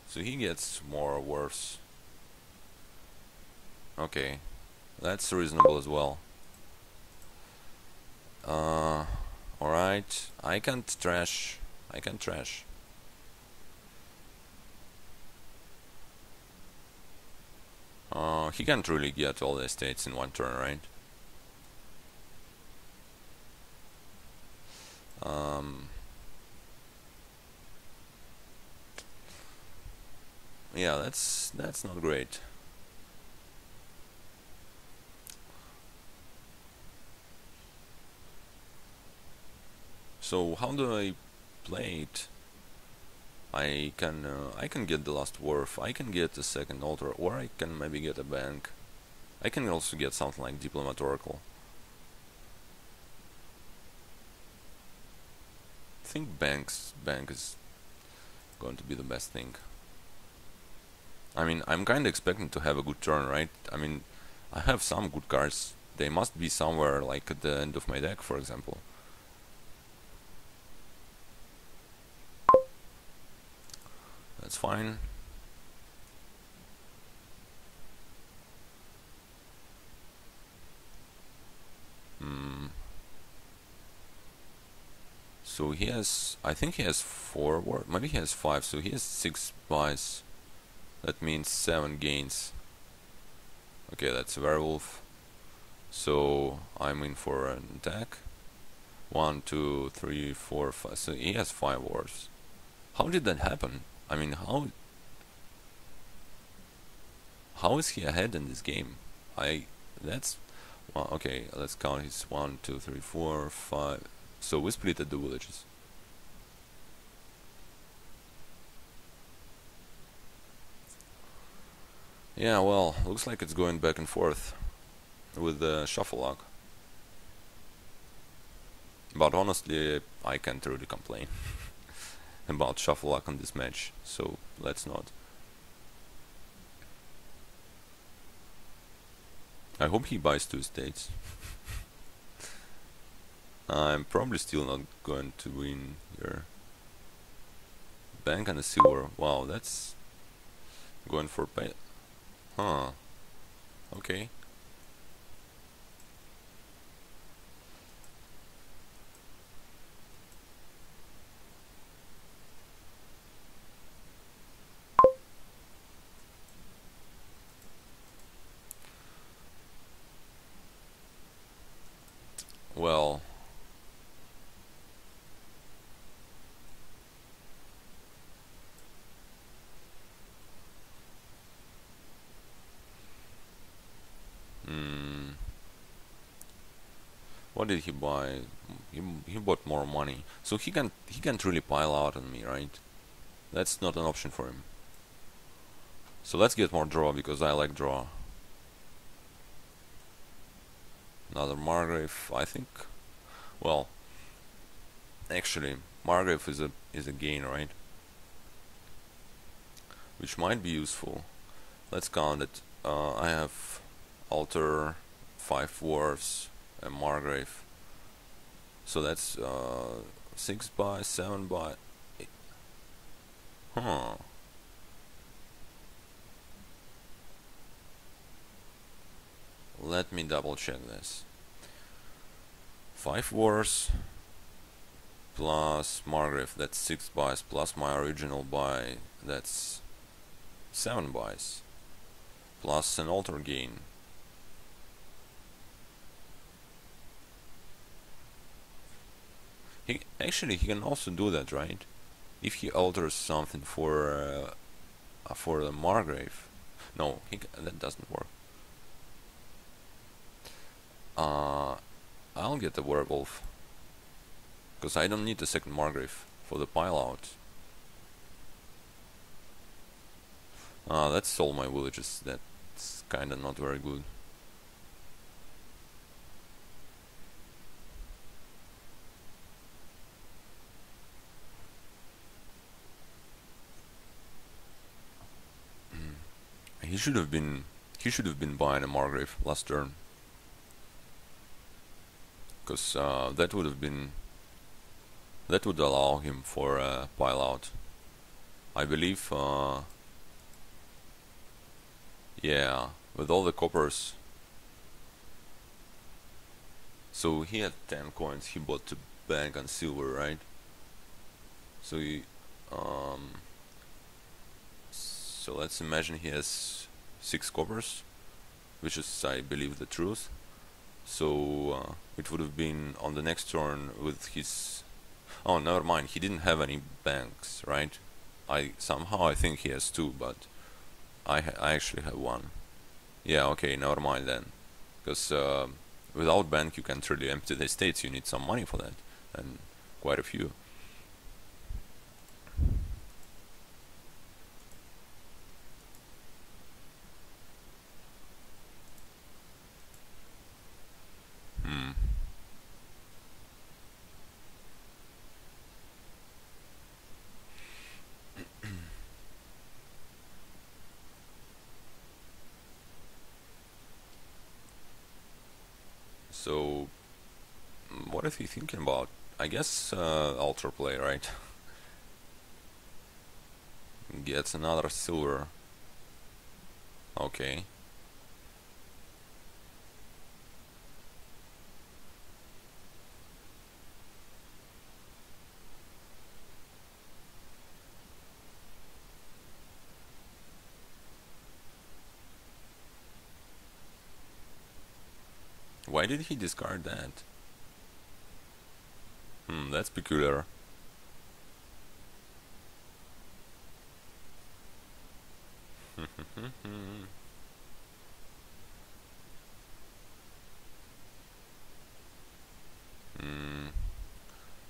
So he gets more or worse. Okay, that's reasonable as well. Alright. I can't trash. I can trash. He can't really get all the estates in one turn, right? Yeah, that's not great. So how do I play it? I can get the last wharf. I can get a second altar, or I can maybe get a bank. I can also get something like Diplomat Oracle. I think bank is going to be the best thing. I mean, I'm kind of expecting to have a good turn, right? I mean, I have some good cards. They must be somewhere, like at the end of my deck, for example. That's fine. So he has, I think he has 4, maybe he has 5, so he has 6 buys. That means 7 gains. Okay, that's a werewolf. So I'm in for an attack. 1, 2, 3, 4, 5. So he has 5 wars. How did that happen? I mean, how is he ahead in this game? That's well, okay. Let's count his 1, 2, 3, 4, 5. So we split at the villages. Yeah, well, looks like it's going back and forth with the shuffle lock. But honestly, I can't really complain about shuffle luck on this match, so let's not. I hope he buys 2 estates. I'm probably still not going to win here. Bank and a silver. Wow, that's going for pay. Huh. Okay. Well, what did he buy? He bought more money, so he can't really pile out on me, right? That's not an option for him. So let's get more draw because I like draw. Another Margrave, I think. Well, actually, Margrave is a gain, right? Which might be useful. Let's count it. I have altar, 5 dwarves, and Margrave. So that's 6 by 7 by 8. Huh. Let me double check this. 5 wars plus Margrave, that's 6 buys, plus my original buy, that's 7 buys, plus an altar gain. He can also do that, right? If he alters something for the Margrave. No, that doesn't work. I'll get the werewolf because I don't need the second Margrave for the pile out. That's all my villages. That's kinda not very good. he should have been buying a Margrave last turn, because that would allow him for a pile out. I believe, yeah, with all the coppers. So he had 10 coins. He bought the bank on silver, right? So so let's imagine he has 6 coppers, which is, I believe, the truth. So it would have been on the next turn with his. Oh, never mind. He didn't have any banks, right? I think he has 2, but I actually have 1. Yeah, okay, never mind then, because without bank you can't really empty the estates. You need some money for that, and quite a few. Hmm. So, what is he thinking about? I guess ultra play, right? Gets another silver. Okay. Why did he discard that? That's peculiar.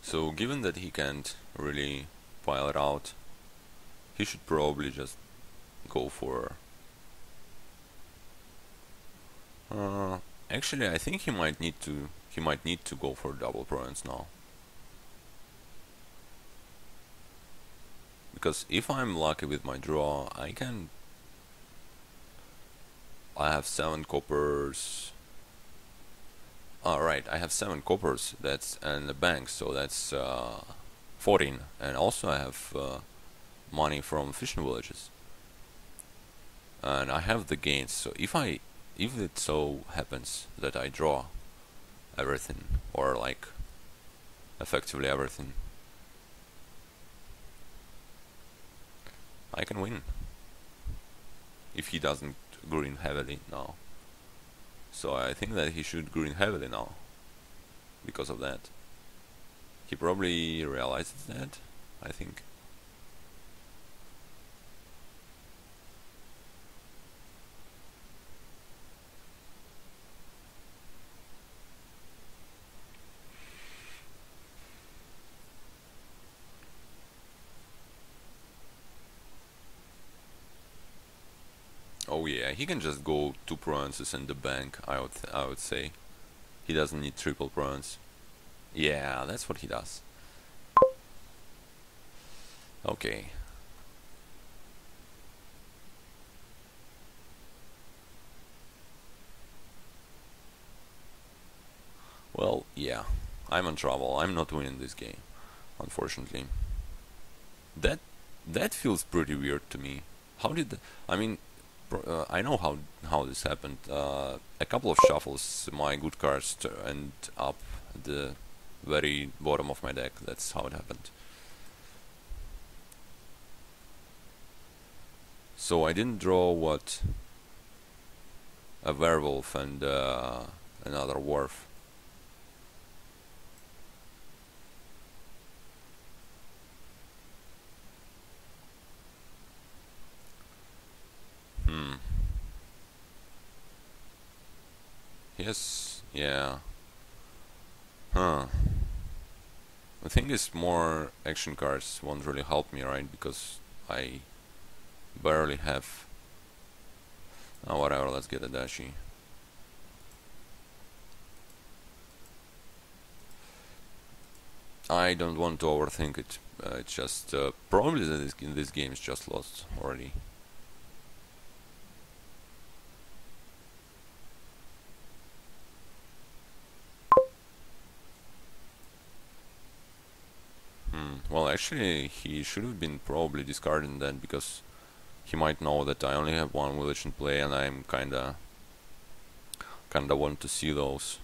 So, given that he can't really pile it out, he should probably just go for. Actually, I think he might need to. He might need to go for double province now. Because if I'm lucky with my draw, I can. I have 7 coppers. Right, I have 7 coppers. That's and the bank, so that's 14. And also I have money from fishing villages. And I have the gains. So if it so happens that I draw everything, or like effectively everything, I can win. If he doesn't green heavily now. So I think that he should green heavily now. Because of that. He probably realizes that, I think. Oh yeah, he can just go 2 provinces in the bank, I would say. He doesn't need triple province. Yeah, that's what he does. Okay. Well, yeah. I'm in trouble. I'm not winning this game, unfortunately. That feels pretty weird to me. How did I mean, I know how this happened. A couple of shuffles, my good cards end up at the very bottom of my deck. That's how it happened. So I didn't draw what, a werewolf and another dwarf. Hmm. Yes. Yeah. Huh. The thing is, more action cards won't really help me, right? Because I barely have. Oh, whatever. Let's get a dashi. I don't want to overthink it. It's just probably that this game is just lost already. Well, actually, he should have been probably discarding that, because he might know that I only have one village in play, and I'm kinda want to see those.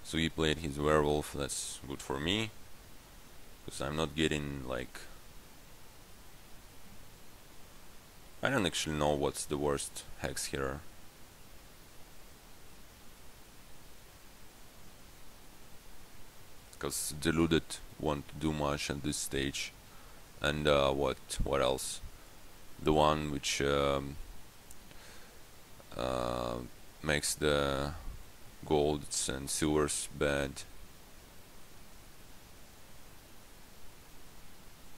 So he played his werewolf. That's good for me, because I'm not getting, like, I don't actually know what's the worst hex here. Because deluded won't do much at this stage. And what else? The one which makes the golds and silvers bad.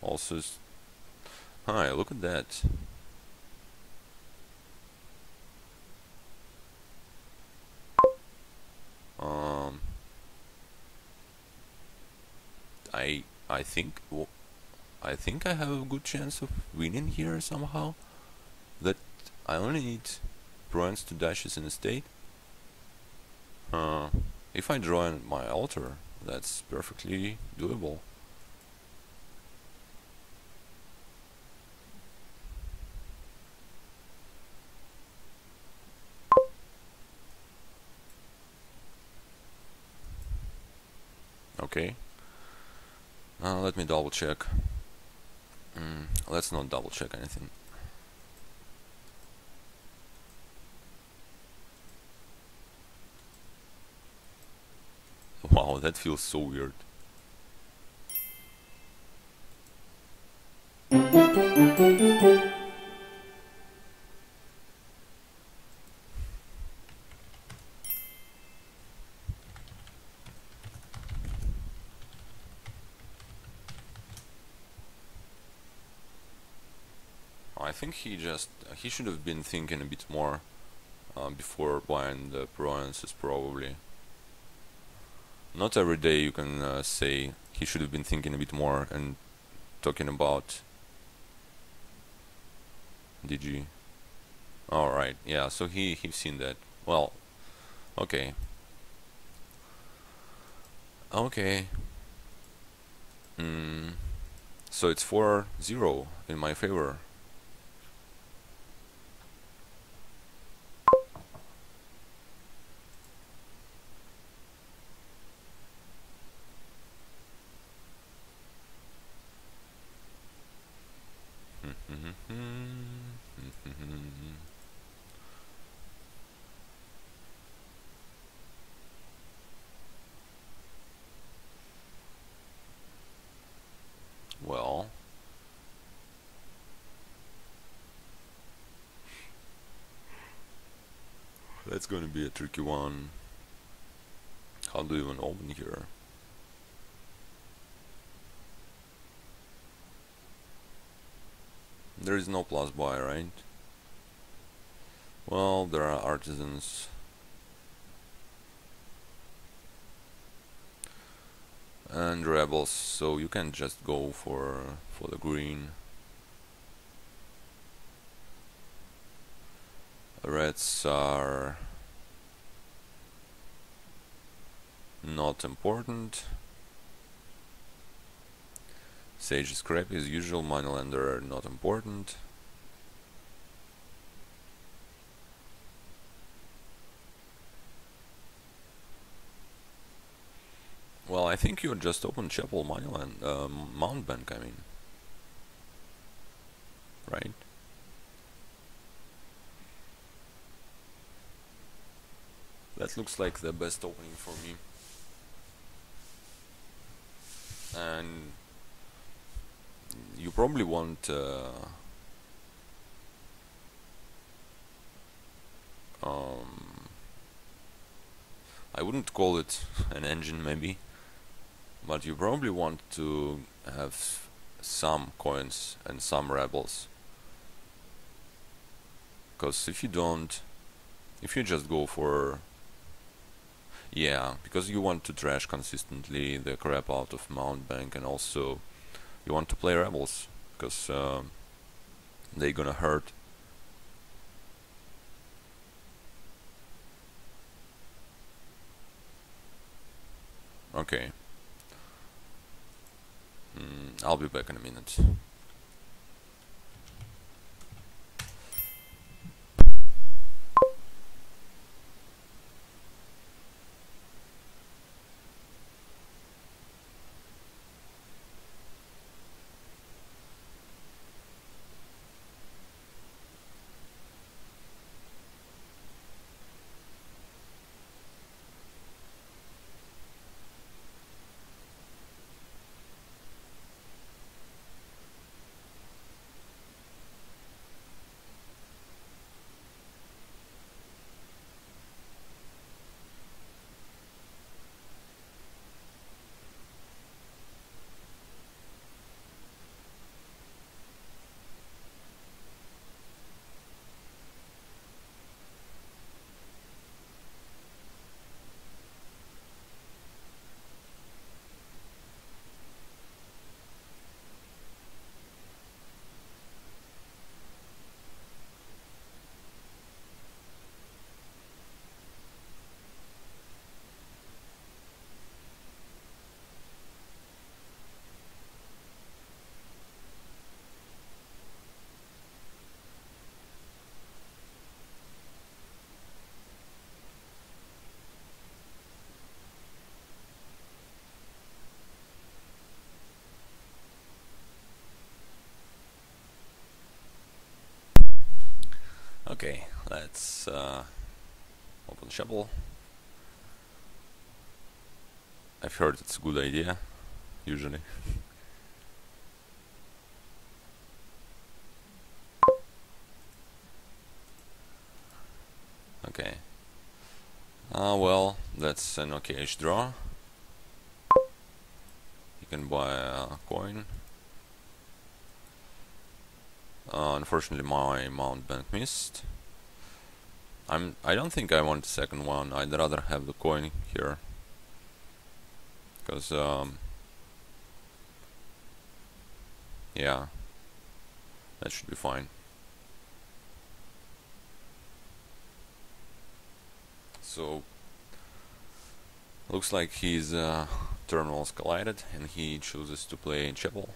Also, hi, look at that. Um, I think I think I have a good chance of winning here somehow. That I only need bronze to dashes in a state. If I draw in my altar, that's perfectly doable. Okay. Let me double check. Let's not double check anything. Wow, that feels so weird. I think he should have been thinking a bit more before buying the provinces, probably. Not every day you can say he should have been thinking a bit more and talking about DG. Alright, yeah, so he's seen that. Well, okay. Okay. So it's 4-0 in my favor. Well, that's gonna be a tricky one. How do you even open here? There is no plus buy, right? Well, there are artisans. And rebels, so you can just go for the green. Reds are not important. Sage is crappy as usual. Moneylander are not important. Well, I think you just open Chapel Moneyland, Mount Bank, I mean. Right? That looks like the best opening for me. And you probably want I wouldn't call it an engine maybe, but you probably want to have some coins and some rebels, because if you don't, if you just go for, yeah, because you want to trash consistently the crap out of Mount Bank, and also you want to play rebels because they gonna hurt. Okay, I'll be back in a minute. Okay, let's open Shovel. I've heard it's a good idea, usually. Okay. Well, that's an okayish draw. You can buy a coin. Unfortunately, my mount bank missed. I don't think I want the second one. I'd rather have the coin here, because yeah, that should be fine. So looks like his terminals collided, and he chooses to play Chapel.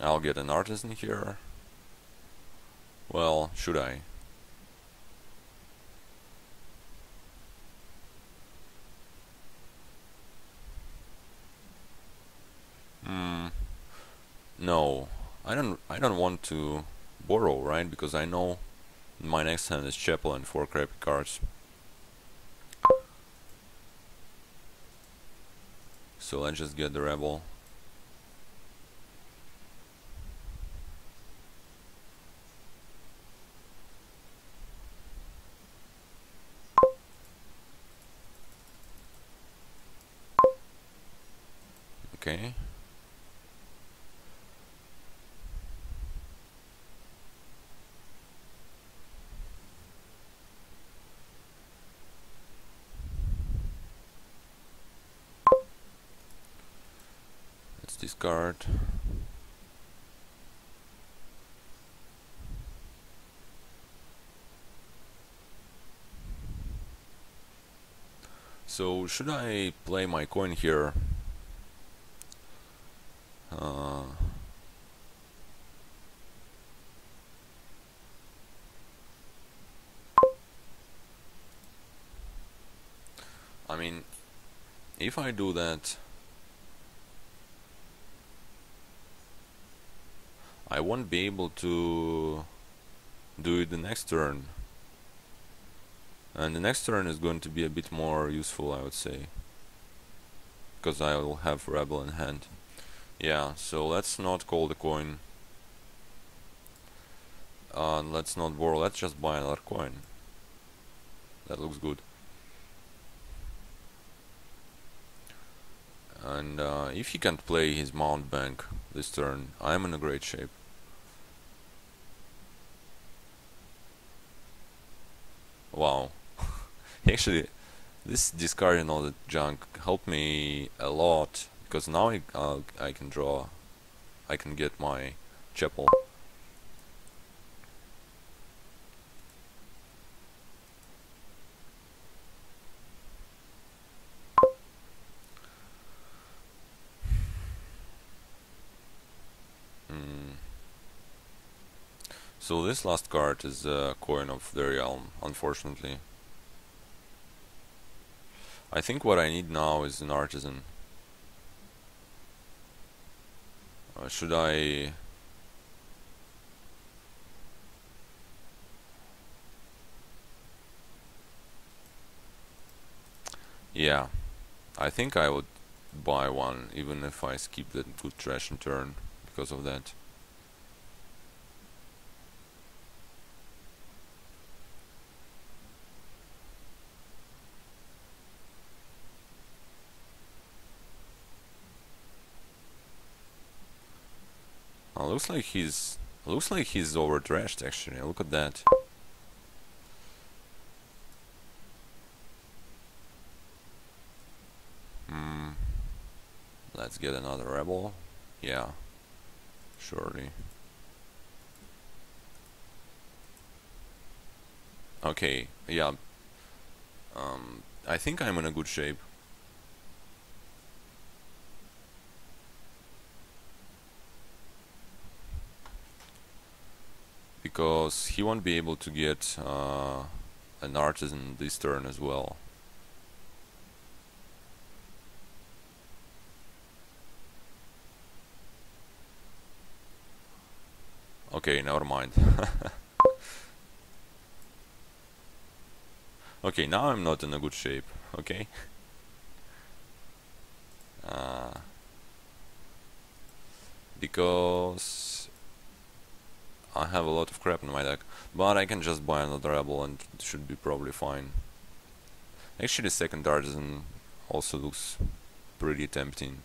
I'll get an artisan here. Well, should I? No, I don't want to borrow, right? Because I know my next hand is Chapel and 4 crappy cards. So let's just get the Rebel. Okay. Let's discard. So should I play my coin here? I mean, if I do that, I won't be able to do it the next turn. And the next turn is going to be a bit more useful, I would say, because I will have Rebel in hand. Yeah, so let's not call the coin. Let's not borrow, let's just buy another coin. That looks good. And if he can't play his mount bank this turn, I'm in a great shape. Wow. Actually, this discarding all the junk helped me a lot, because now I can draw, I can get my Chapel. So this last card is a coin of the realm, unfortunately. I think what I need now is an artisan. Should I... Yeah, I think I would buy one, even if I skip that good trash in turn because of that. Looks like he's over trashed actually. Look at that. Let's get another rebel. Yeah, surely. Okay, yeah. I think I'm in a good shape. Because he won't be able to get an artisan this turn as well. Okay, never mind. Okay, now I'm not in a good shape, okay? Because I have a lot of crap in my deck. But I can just buy another rebel and it should be probably fine. Actually, the second artisan also looks pretty tempting.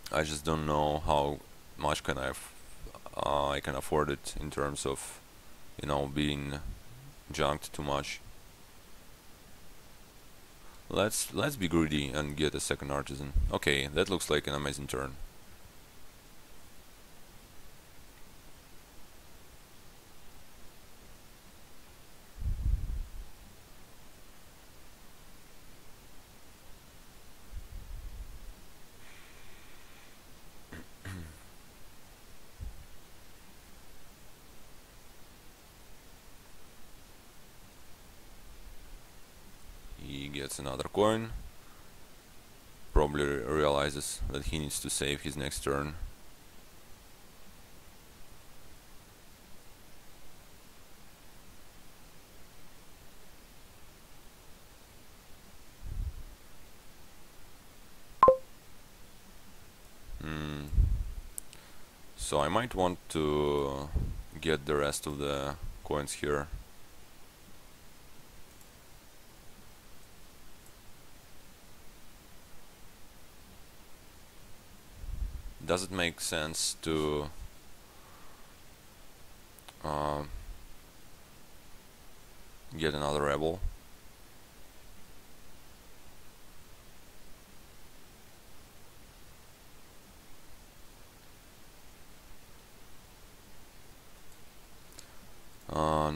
I just don't know how much I can afford it in terms of, you know, being junked too much. Let's be greedy and get a second artisan. Okay, that looks like an amazing turn. He gets another coin. Probably realizes that he needs to save his next turn. So I might want to get the rest of the coins here. Does it make sense to get another rebel?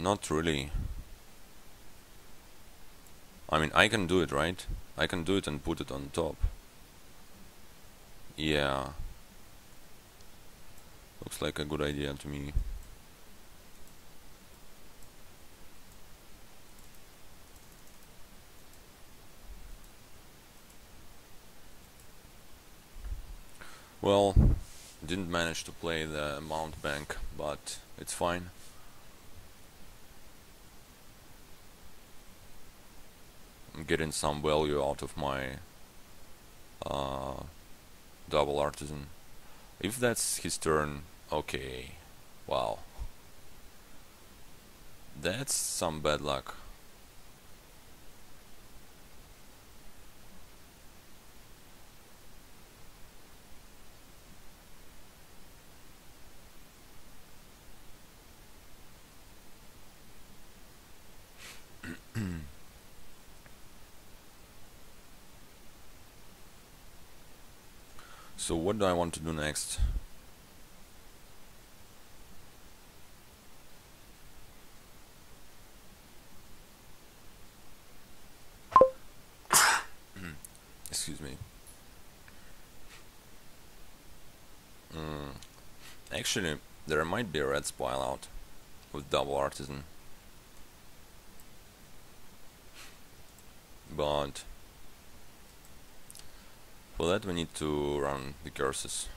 Not really. I mean, I can do it, right? I can do it and put it on top. Yeah. Looks like a good idea to me. Well, didn't manage to play the Mount Bank, but it's fine. I'm getting some value out of my double artisan. If that's his turn, okay. Wow. That's some bad luck. So what do I want to do next? Excuse me. Actually, there might be a red spoil out with double artisan, but for that we need to run the curses.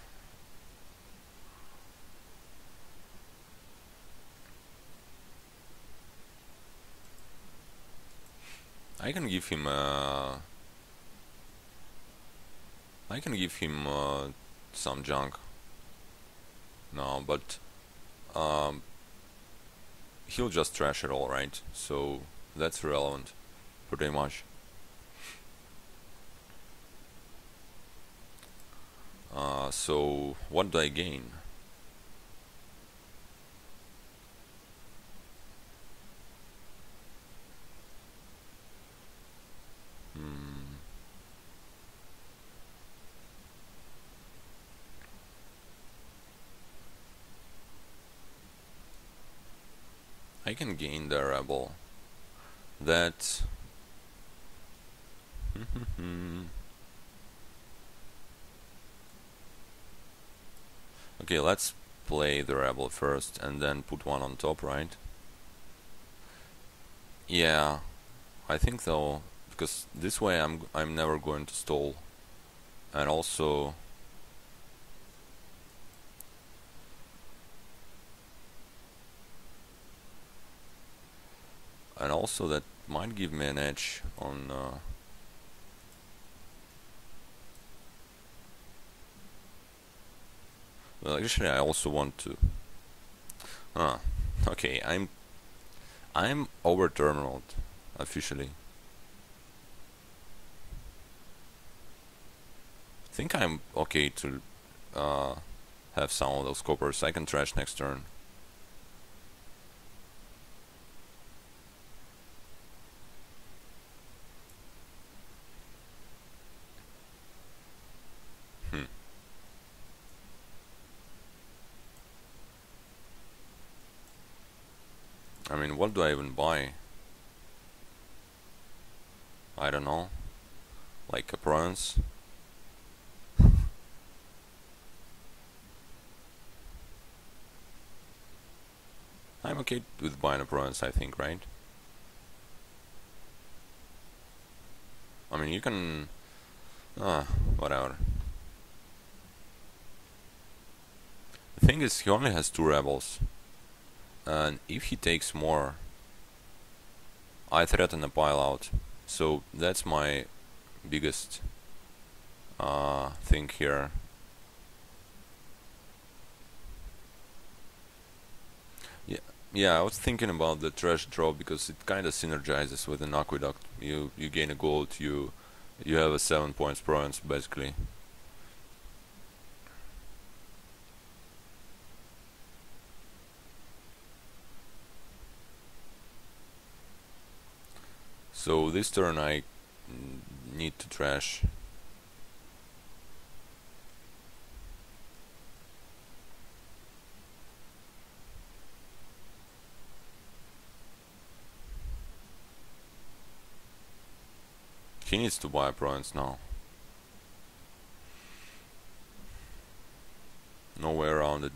I can give him some junk now, but he'll just trash it all, right? So that's irrelevant, pretty much. So what do I gain? I can gain the rebel. That okay, let's play the rebel first and then put one on top, right? Yeah, I think though, because this way I'm never going to stall, and also that might give me an edge on well, actually I also want to okay, I'm over terminaled officially. I think I'm okay to have some of those coppers. I can trash next turn. I mean, what do I even buy? I don't know. Like a prawns? I'm okay with buying a prawns, I think, right? I mean, you can... whatever. The thing is, he only has 2 rebels. And if he takes more, I threaten a pile out. So that's my biggest thing here. Yeah, I was thinking about the trash draw because it kind of synergizes with an aqueduct. You gain a gold, you have a 7 points province basically. So this turn I need to trash. He needs to buy a province now. No way around it.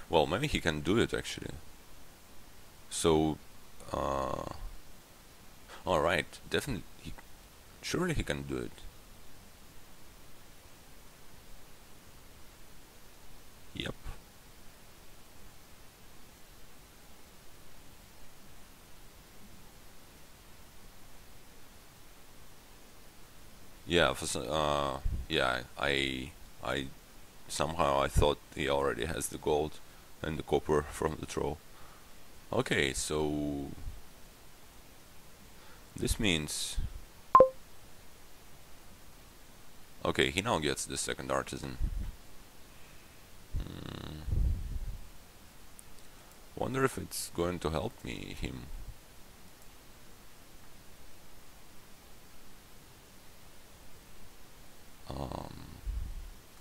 Well, maybe he can do it actually. So, alright, definitely, surely he can do it. Yep. Yeah, yeah, I somehow I thought he already has the gold and the copper from the throw. Okay, so this means okay, he now gets the second artisan. Wonder if it's going to help him.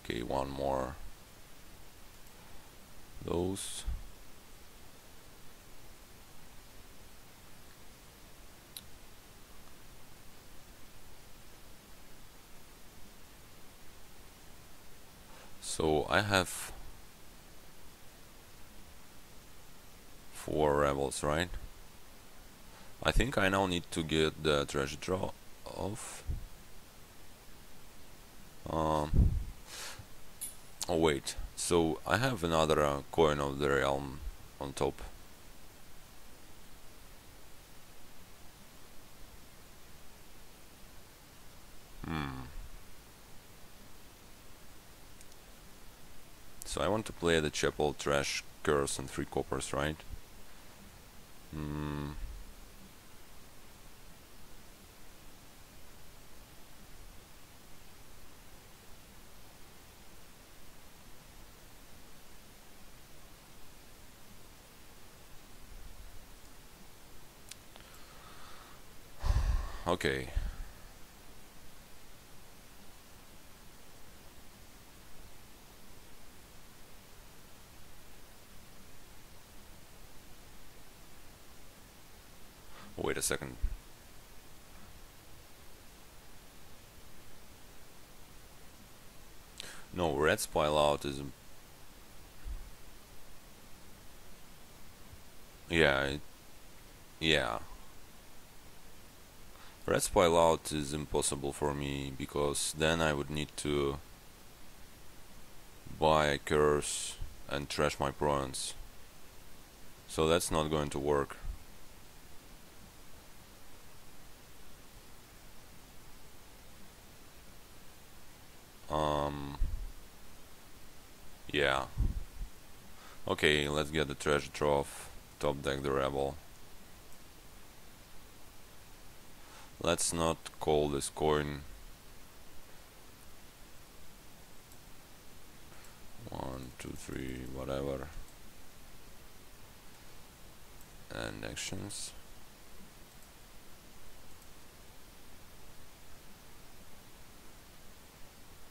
Okay, one more. Those. So I have 4 rebels, right? I think I now need to get the treasure draw off. Oh wait, so I have another coin of the realm on top. So I want to play the chapel, trash, curse and 3 coppers, right? Okay. Wait a second. No, red spile out is... Yeah, yeah. Red spile out is impossible for me, because then I would need to buy a curse and trash my prawns. So that's not going to work. Yeah. Okay, let's get the treasure trove, top deck the rebel. Let's not call this coin. 1, 2, 3, whatever. And actions.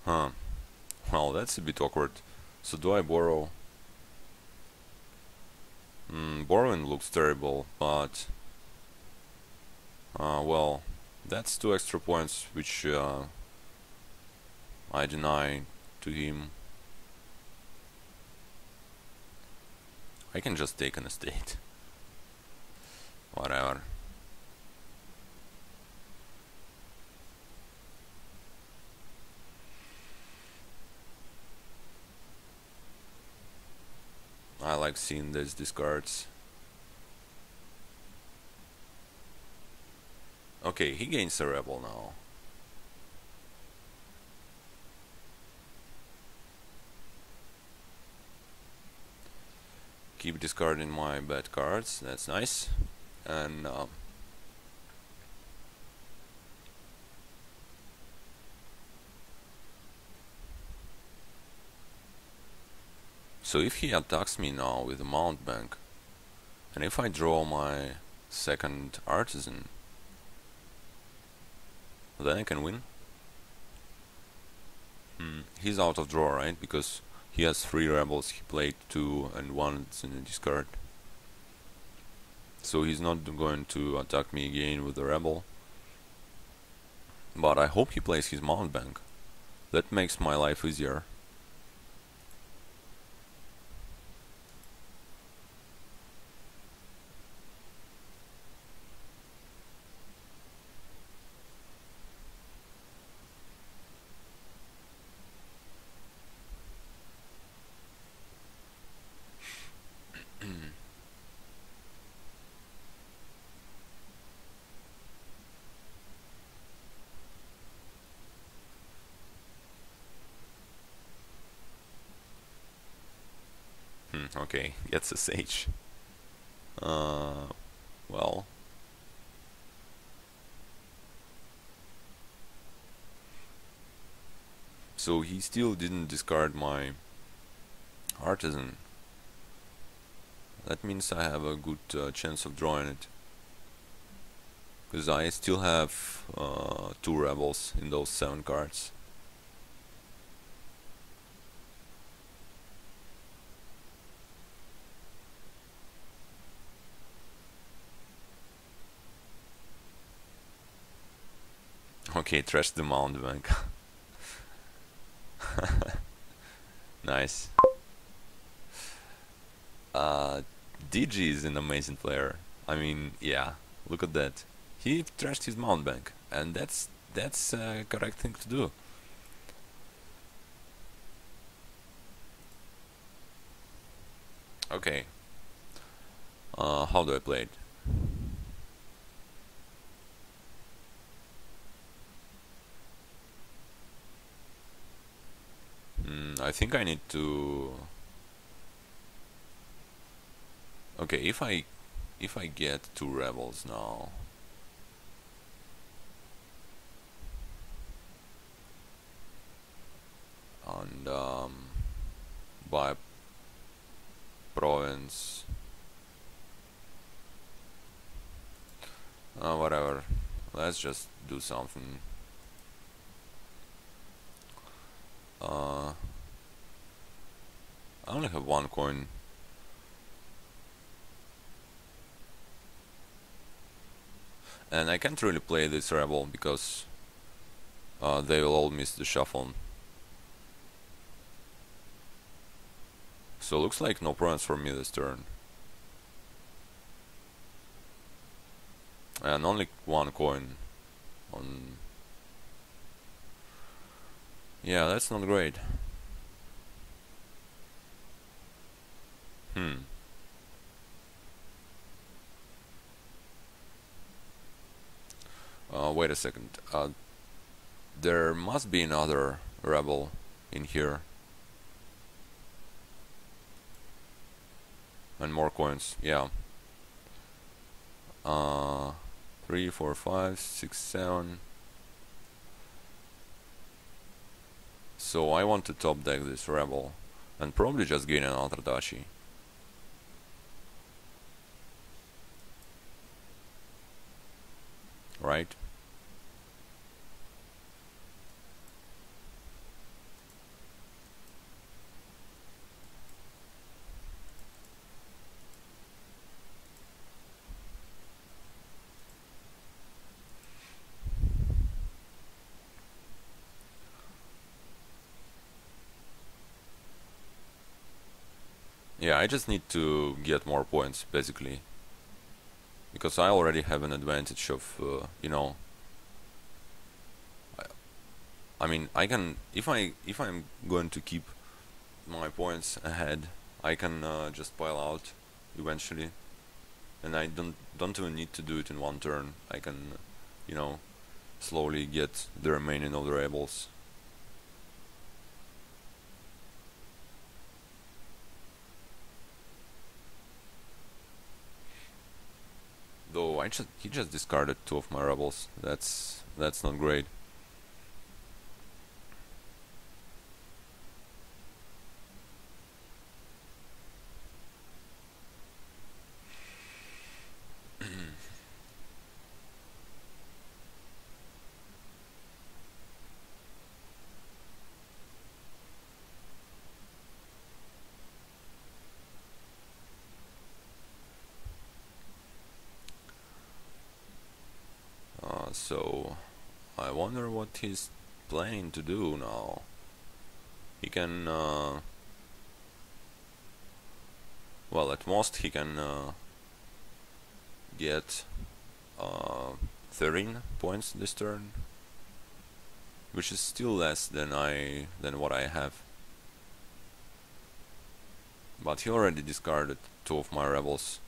Huh. Well, that's a bit awkward. So do I borrow? Borrowing looks terrible, but... well, that's 2 extra points which I deny to him. I can just take an estate. Whatever. I like seeing these discards. Okay, he gains a rebel now. Keep discarding my bad cards, that's nice. And so if he attacks me now with a mount bank, and if I draw my second artisan, then I can win. He's out of draw, right? Because he has 3 rebels, he played 2 and 1 is in the discard. So he's not going to attack me again with the rebel. But I hope he plays his mount bank. That makes my life easier. Okay, gets a sage. Well. So he still didn't discard my artisan. That means I have a good chance of drawing it. Because I still have 2 rebels in those 7 cards. Okay, trash the mount bank. Nice. Uh, DG is an amazing player. I mean, yeah, look at that. He trashed his mount bank, and that's correct thing to do. Okay. How do I play it? I think I need to. Okay, if I get two rebels now, and by province, whatever. Let's just do something. I only have one coin. And I can't really play this rebel because they will all miss the shuffle. So looks like no province for me this turn. And only one coin on. Yeah, that's not great. Hmm. Wait a second. There must be another rebel in here. And more coins, yeah. 3, 4, 5, 6, 7. So I want to top deck this rebel and probably just gain another dashi. Right? Yeah, I just need to get more points, basically. Because I already have an advantage of, I mean, I can, if I'm going to keep my points ahead, I can just pile out eventually. And I don't even need to do it in one turn. I can, you know, slowly get the remaining of the rebels. Though he just discarded two of my rebels. That's not great. So I wonder what he's planning to do now. He can, well, at most he can get uh, 13 points this turn, which is still less than what I have. But he already discarded two of my rebels,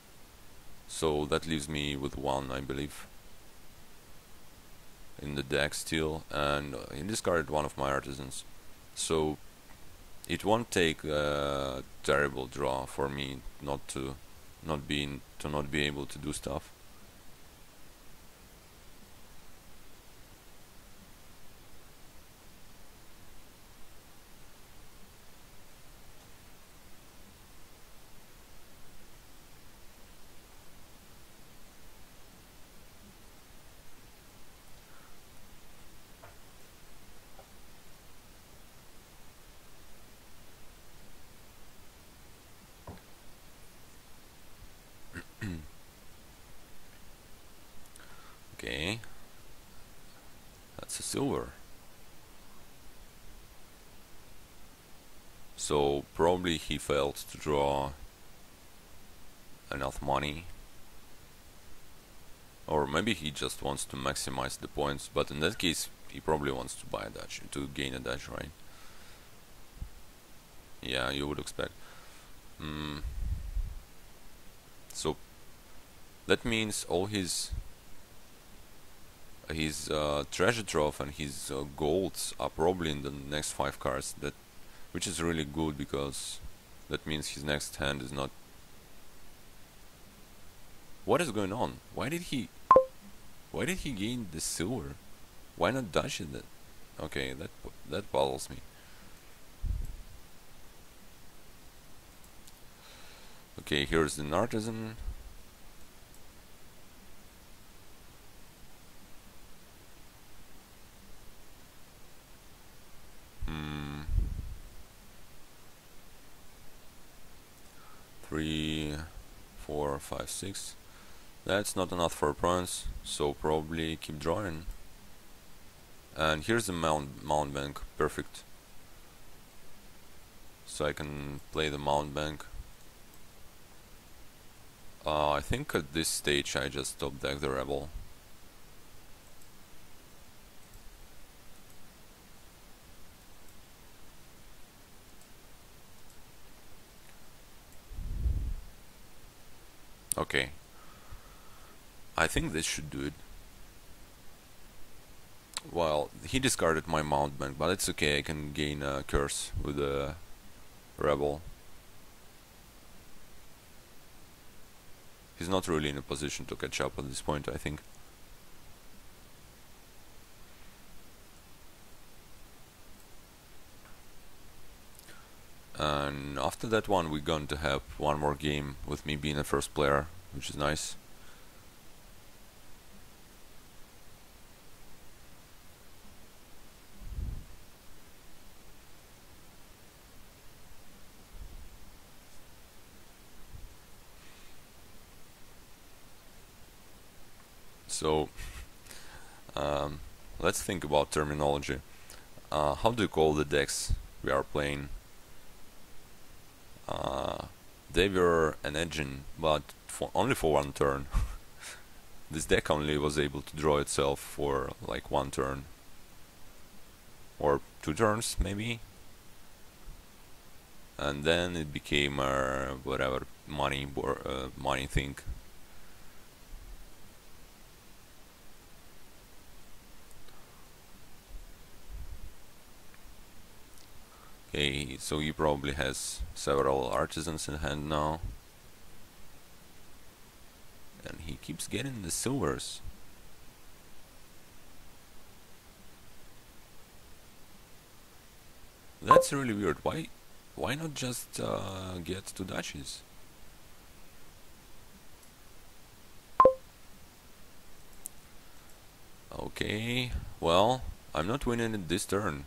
so that leaves me with one, I believe, in the deck still, and he discarded one of my artisans. So it won't take a terrible draw for me not be able to do stuff. Okay, that's a silver. So probably he failed to draw enough money, or maybe he just wants to maximize the points, but in that case he probably wants to buy a Dutch, to gain a Dutch, right? Yeah, you would expect. So that means all his treasure trove and his golds are probably in the next 5 cards, that which is really good, because that means his next hand is not... What is going on? Why did he gain the silver? Why not Dutch in it? Okay, that bothers me. Okay, here's an artisan. Three, 4, 5, 6. That's not enough for points, so probably keep drawing. And here's the mount bank, perfect. So I can play the mount bank. I think at this stage I just top deck the rebel. Okay, I think this should do it. Well, he discarded my mount bank, but it's okay, I can gain a curse with a rebel. He's not really in a position to catch up at this point, I think. And after that one we're going to have one more game with me being the first player, which is nice. So let's think about terminology. How do you call the decks we are playing? They were an engine, but only for 1 turn. This deck only was able to draw itself for like 1 turn. Or 2 turns, maybe? And then it became whatever money thing. Okay, so he probably has several artisans in hand now. And he keeps getting the silvers. That's really weird. Why not just get 2 Dutchies? Okay, well, I'm not winning it this turn.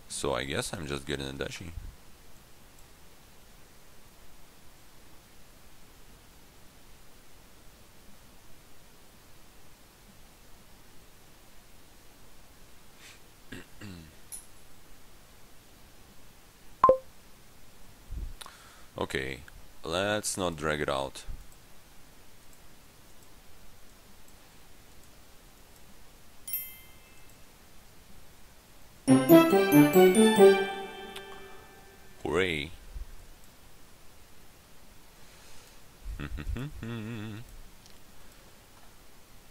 So I guess I'm just getting a Dashi. Okay, let's not drag it out. Hooray.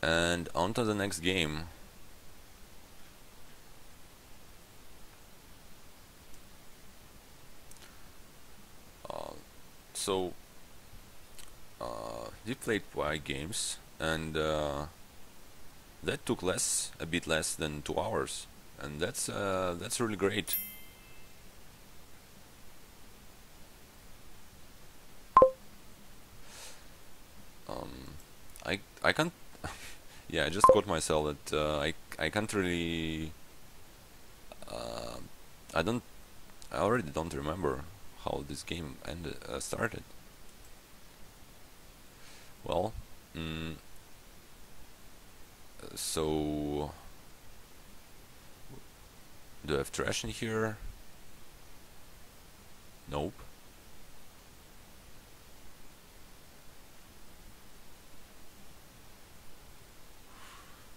And on to the next game. So we played Y games, and that took a bit less than 2 hours, and that's really great. I can't. Yeah, I just caught myself that I can't really. I already don't remember how this game started. Well, Mm, so do I have trash in here? Nope.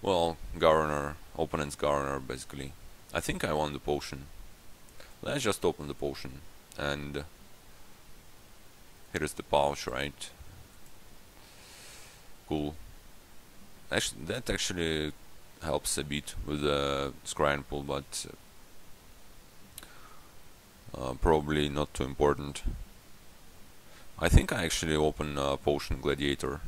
Well, governor, opponent's governor, basically. I think I want the potion. Let's just open the potion. And here's the pouch, right? Cool. Actually, that actually helps a bit with the scrying pool, but probably not too important. I think I actually open potion gladiator.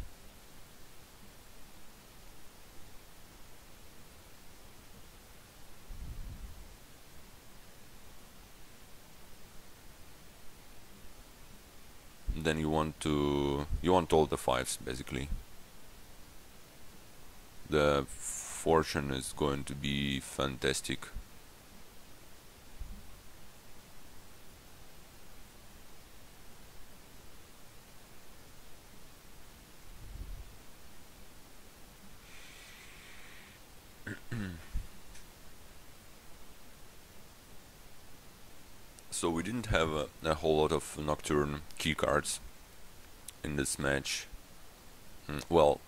Then you want all the fives basically. The fortune is going to be fantastic. So we didn't have a whole lot of nocturne keycards in this match. Well,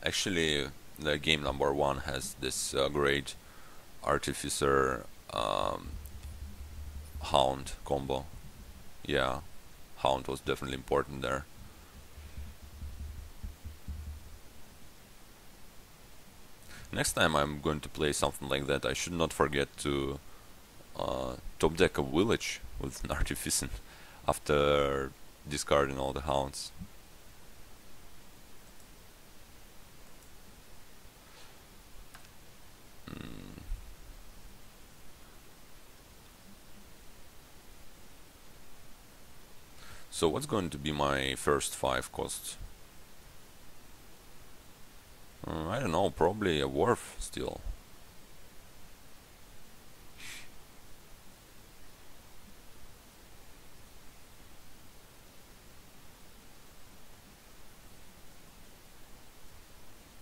actually, the game number 1 has this great artificer hound combo. Yeah, hound was definitely important there. Next time I'm going to play something like that, I should not forget to top deck a village with an artificer after discarding all the hounds. So what's going to be my first 5 costs? I don't know, probably a wharf still.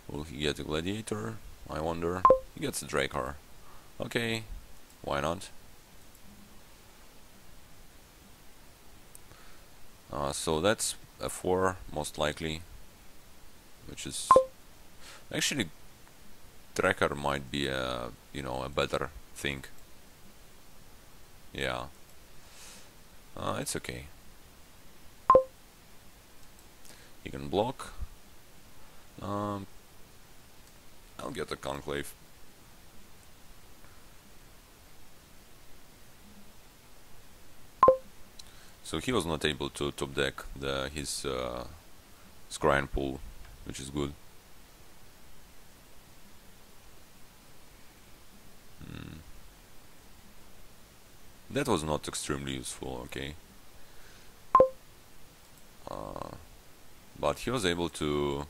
Will he get a gladiator? I wonder. He gets a Dracar. Okay, why not? So that's a 4 most likely, which is actually tracker might be a a better thing. Yeah, it's okay. He can block. I'll get a conclave. So he was not able to top deck his scrying pool, which is good. That was not extremely useful, okay. But he was able to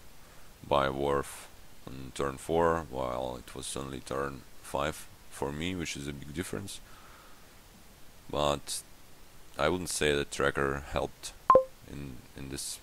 buy a wharf on turn 4, while it was only turn 5 for me, which is a big difference. But I wouldn't say that tracker helped in this.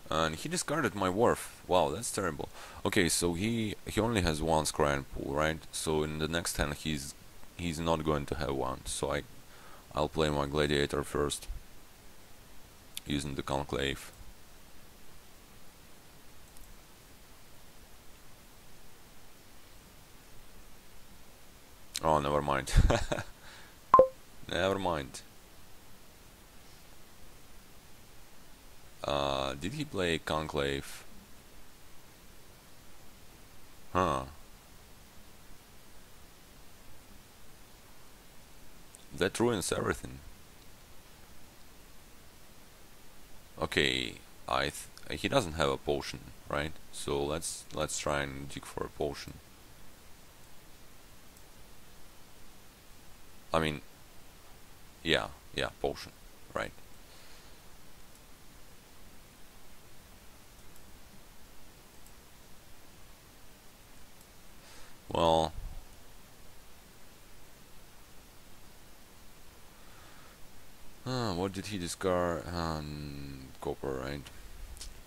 And he discarded my wharf. Wow, that's terrible. Okay, so he only has 1 scrying pool, right? So in the next hand he's not going to have 1. So I'll play my gladiator first, using the conclave. Oh, never mind. Never mind. Did he play conclave? Huh. That ruins everything. Okay, he doesn't have a potion, right? So let's try and dig for a potion. I mean, yeah, yeah, potion, right. Well, what did he discard? Copper, right?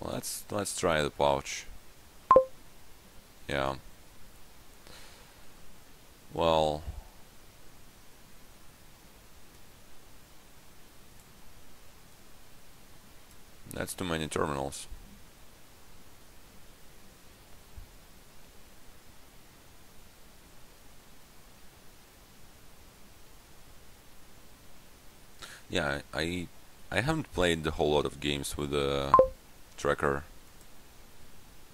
Well, let's try the pouch. Yeah. Well, that's too many terminals. Yeah, I haven't played a whole lot of games with a tracker,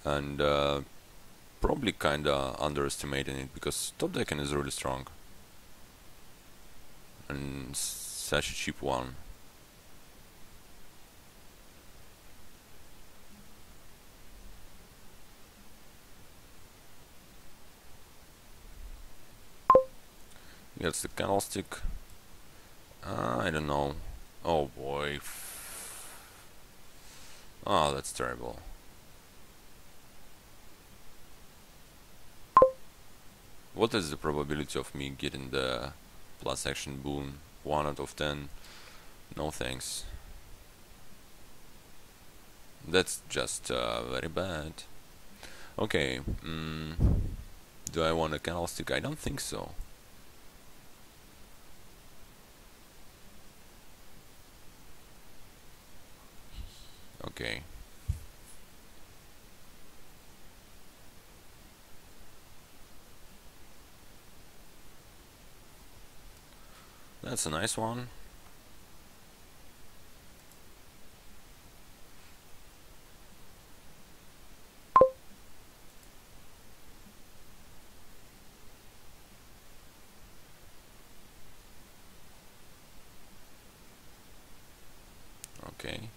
and probably kinda underestimating it because top decking is really strong and such a cheap one. Gets the candlestick. I don't know. Oh boy. Oh, that's terrible. What is the probability of me getting the plus action boon? 1 out of 10? No thanks. That's just very bad. Okay, do I want a candlestick? I don't think so. Okay. That's a nice one. Okay.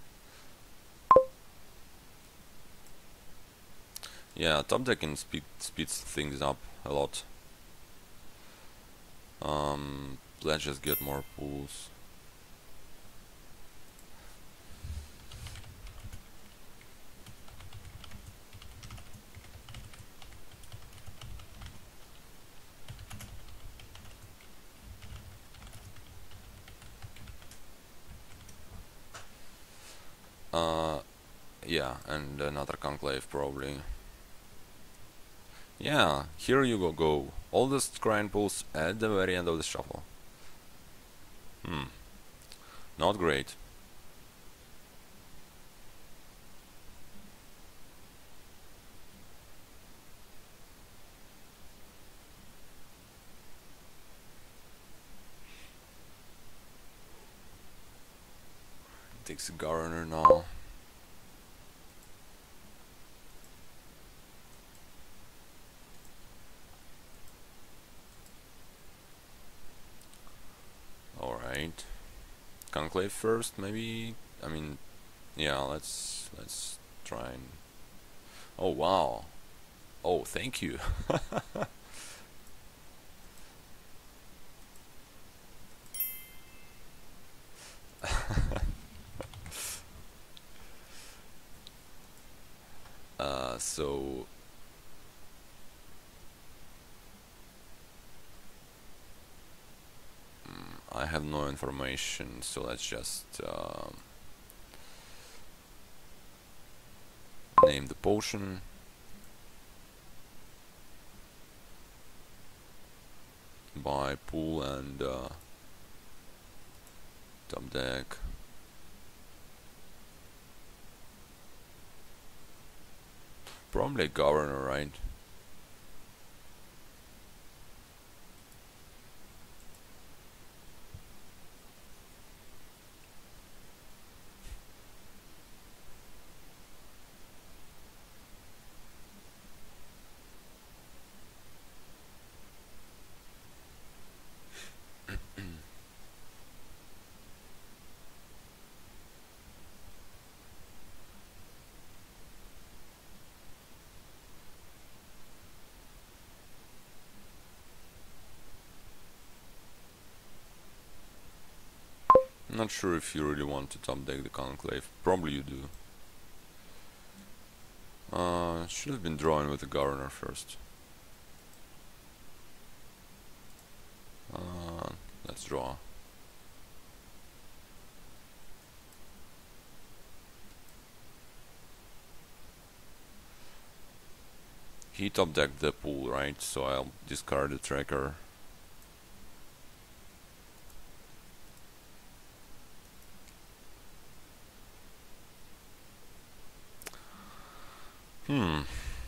Yeah, top decking speeds things up a lot. Let's just get more pools. Yeah, and another conclave probably. Yeah, here you go. Oldest grind pulls at the very end of the shuffle. Not great. Takes a governor now. Alright. Conclave first, maybe. I mean, yeah, let's try and. Oh wow. Oh, thank you. So I have no information, so let's just name the potion. Buy pool and top deck. Probably governor, right? Not sure if you really want to top deck the Conclave. Probably you do. Should have been drawing with the Governor first. Let's draw. He top decked the pool, right? So I'll discard the tracker.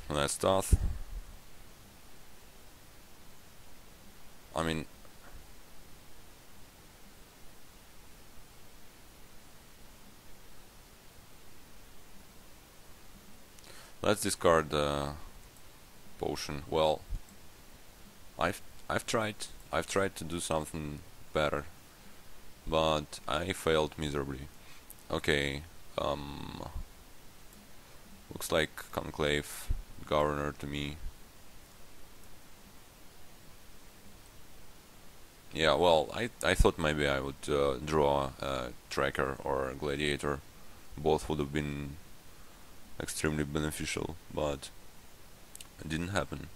That's tough. I mean, let's discard the potion. Well, I've tried to do something better, but I failed miserably. Okay, looks like Conclave Governor to me. Yeah, well, I thought maybe I would draw a Tracker or a Gladiator. Both would have been extremely beneficial, but it didn't happen.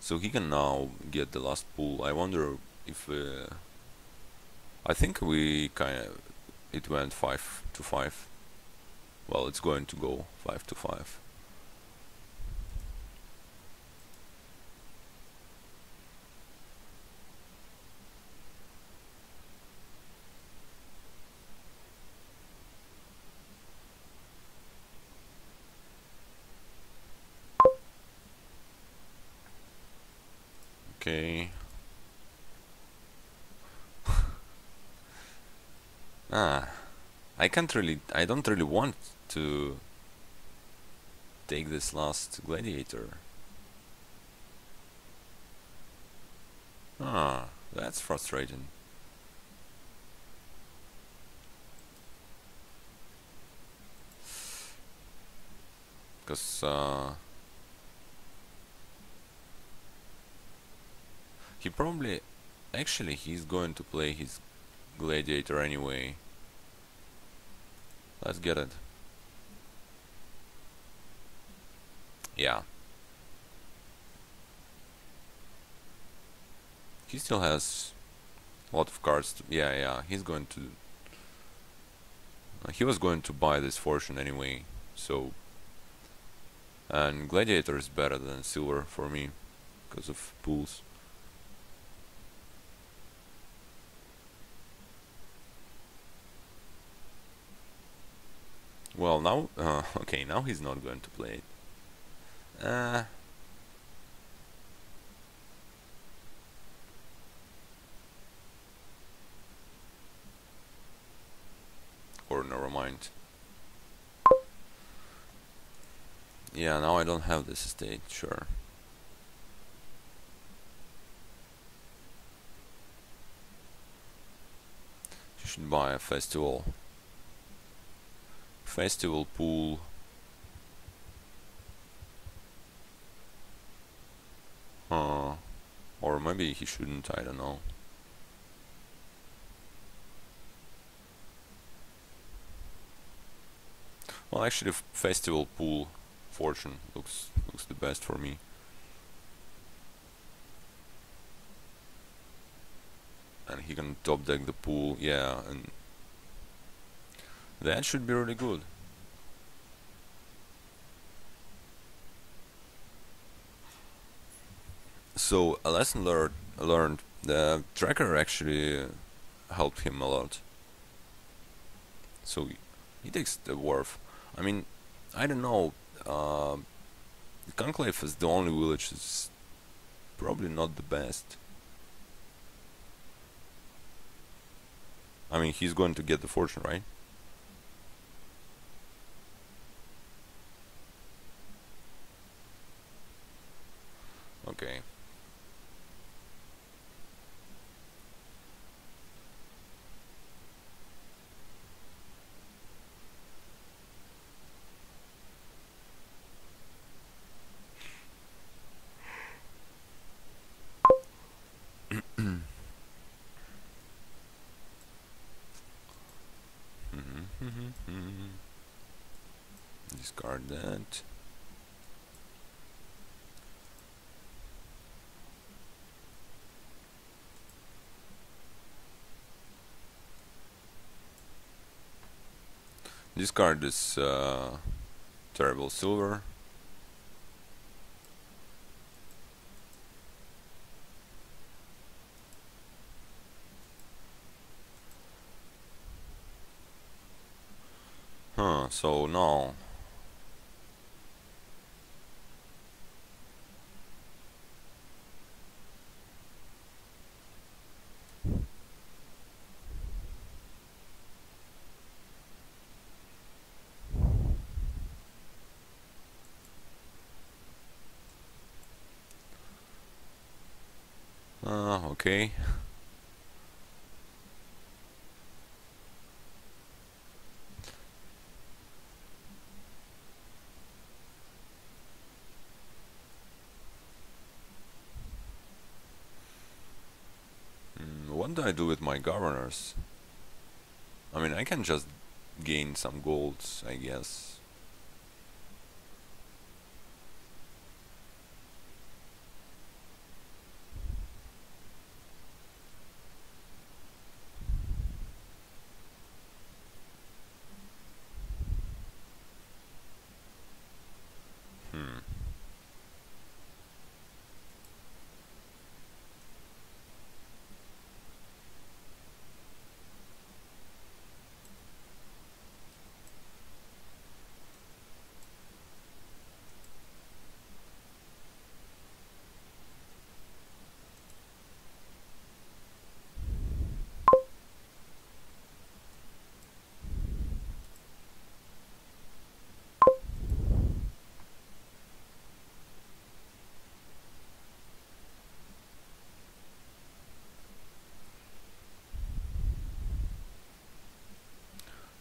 So he can now get the last pull. I wonder if I think we it went 5-5. Well, it's going to go 5-5. Okay. I don't really want to take this last Gladiator. That's frustrating. Because he probably, actually he's going to play his Gladiator anyway. Let's get it. Yeah. He still has a lot of cards to, yeah, he's going to he was going to buy this fortune anyway, so, and Gladiator is better than silver for me because of pools. Well, now, okay, now he's not going to play it. Or never mind. Yeah, now I don't have this estate, sure. You should buy a festival. Festival pool. Or maybe he shouldn't, I don't know. Well, actually, festival pool fortune looks the best for me. And he can top deck the pool, yeah, and that should be really good. So a lesson learned. The tracker actually helped him a lot. So he takes the wharf. I mean, I don't know. Conclave is the only village is probably not the best. I mean, he's going to get the fortune, right? Okay. Discard that. Discard this terrible silver. So now okay. What do I do with my governors? I mean, I can just gain some golds, I guess. Hmm.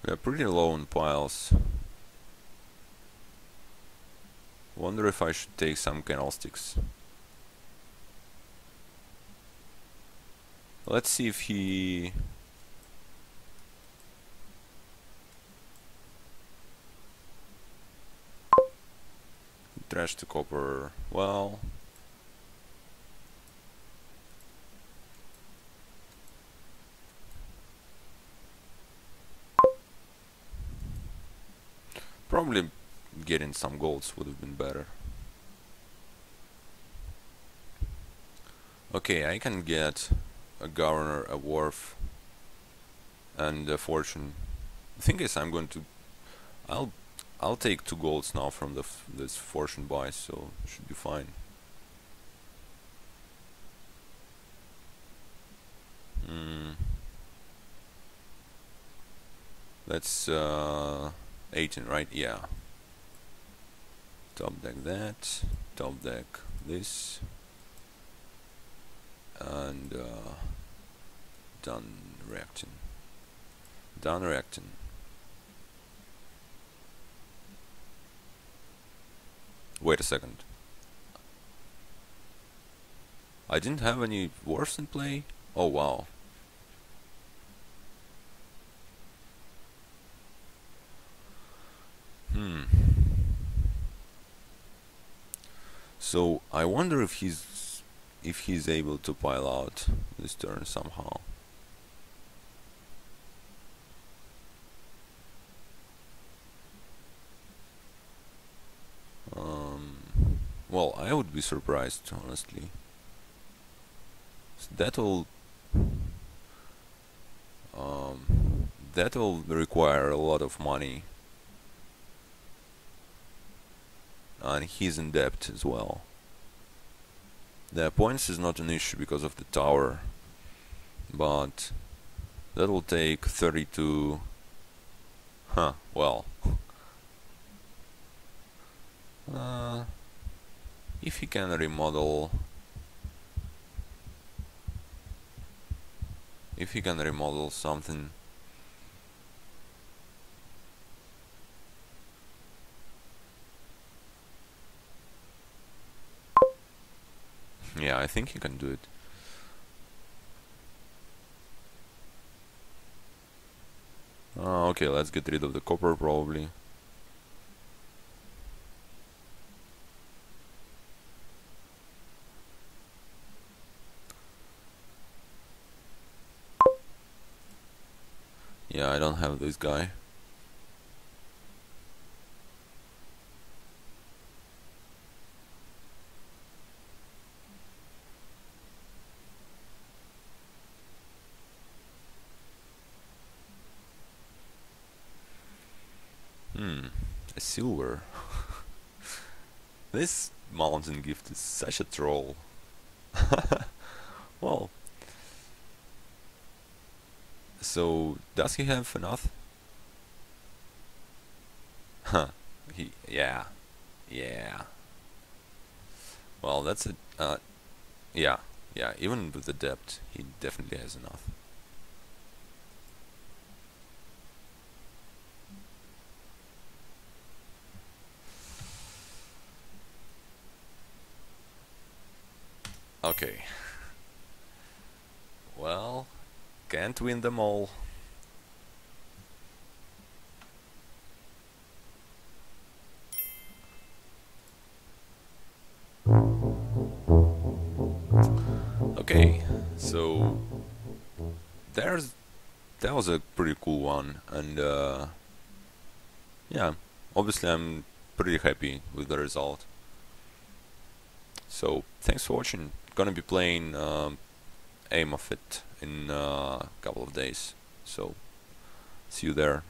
We are pretty low on piles. Wonder if I should take some candlesticks. Let's see if he... Trash the copper. Well... Probably getting some golds would have been better. Okay, I can get a governor, a wharf, and a fortune. The thing is, I'm going to... I'll take 2 golds now from this fortune buy, so it should be fine. That's 18, right? Yeah. Top deck that, top deck this, and done reacting. Done reacting. Wait a second. I didn't have any wharfs in play? Oh wow. So I wonder if he's able to pile out this turn somehow. Well, I would be surprised, honestly. So that'll require a lot of money, and he's in debt as well. The points is not an issue because of the tower, but that will take 32. Well. If he can remodel... If he can remodel something... Yeah, I think he can do it. Okay, let's get rid of the copper probably. Yeah, I don't have this guy. A silver. This mountain gift is such a troll. Well, so does he have enough? Huh. Yeah. Yeah. Well, that's it. Yeah. Yeah, even with the depth, he definitely has enough. Okay. Well, can't win them all. Okay, so there's that was a pretty cool one, and yeah, obviously I'm pretty happy with the result. So thanks for watching. Gonna be playing Aim of It in a couple of days. So see you there.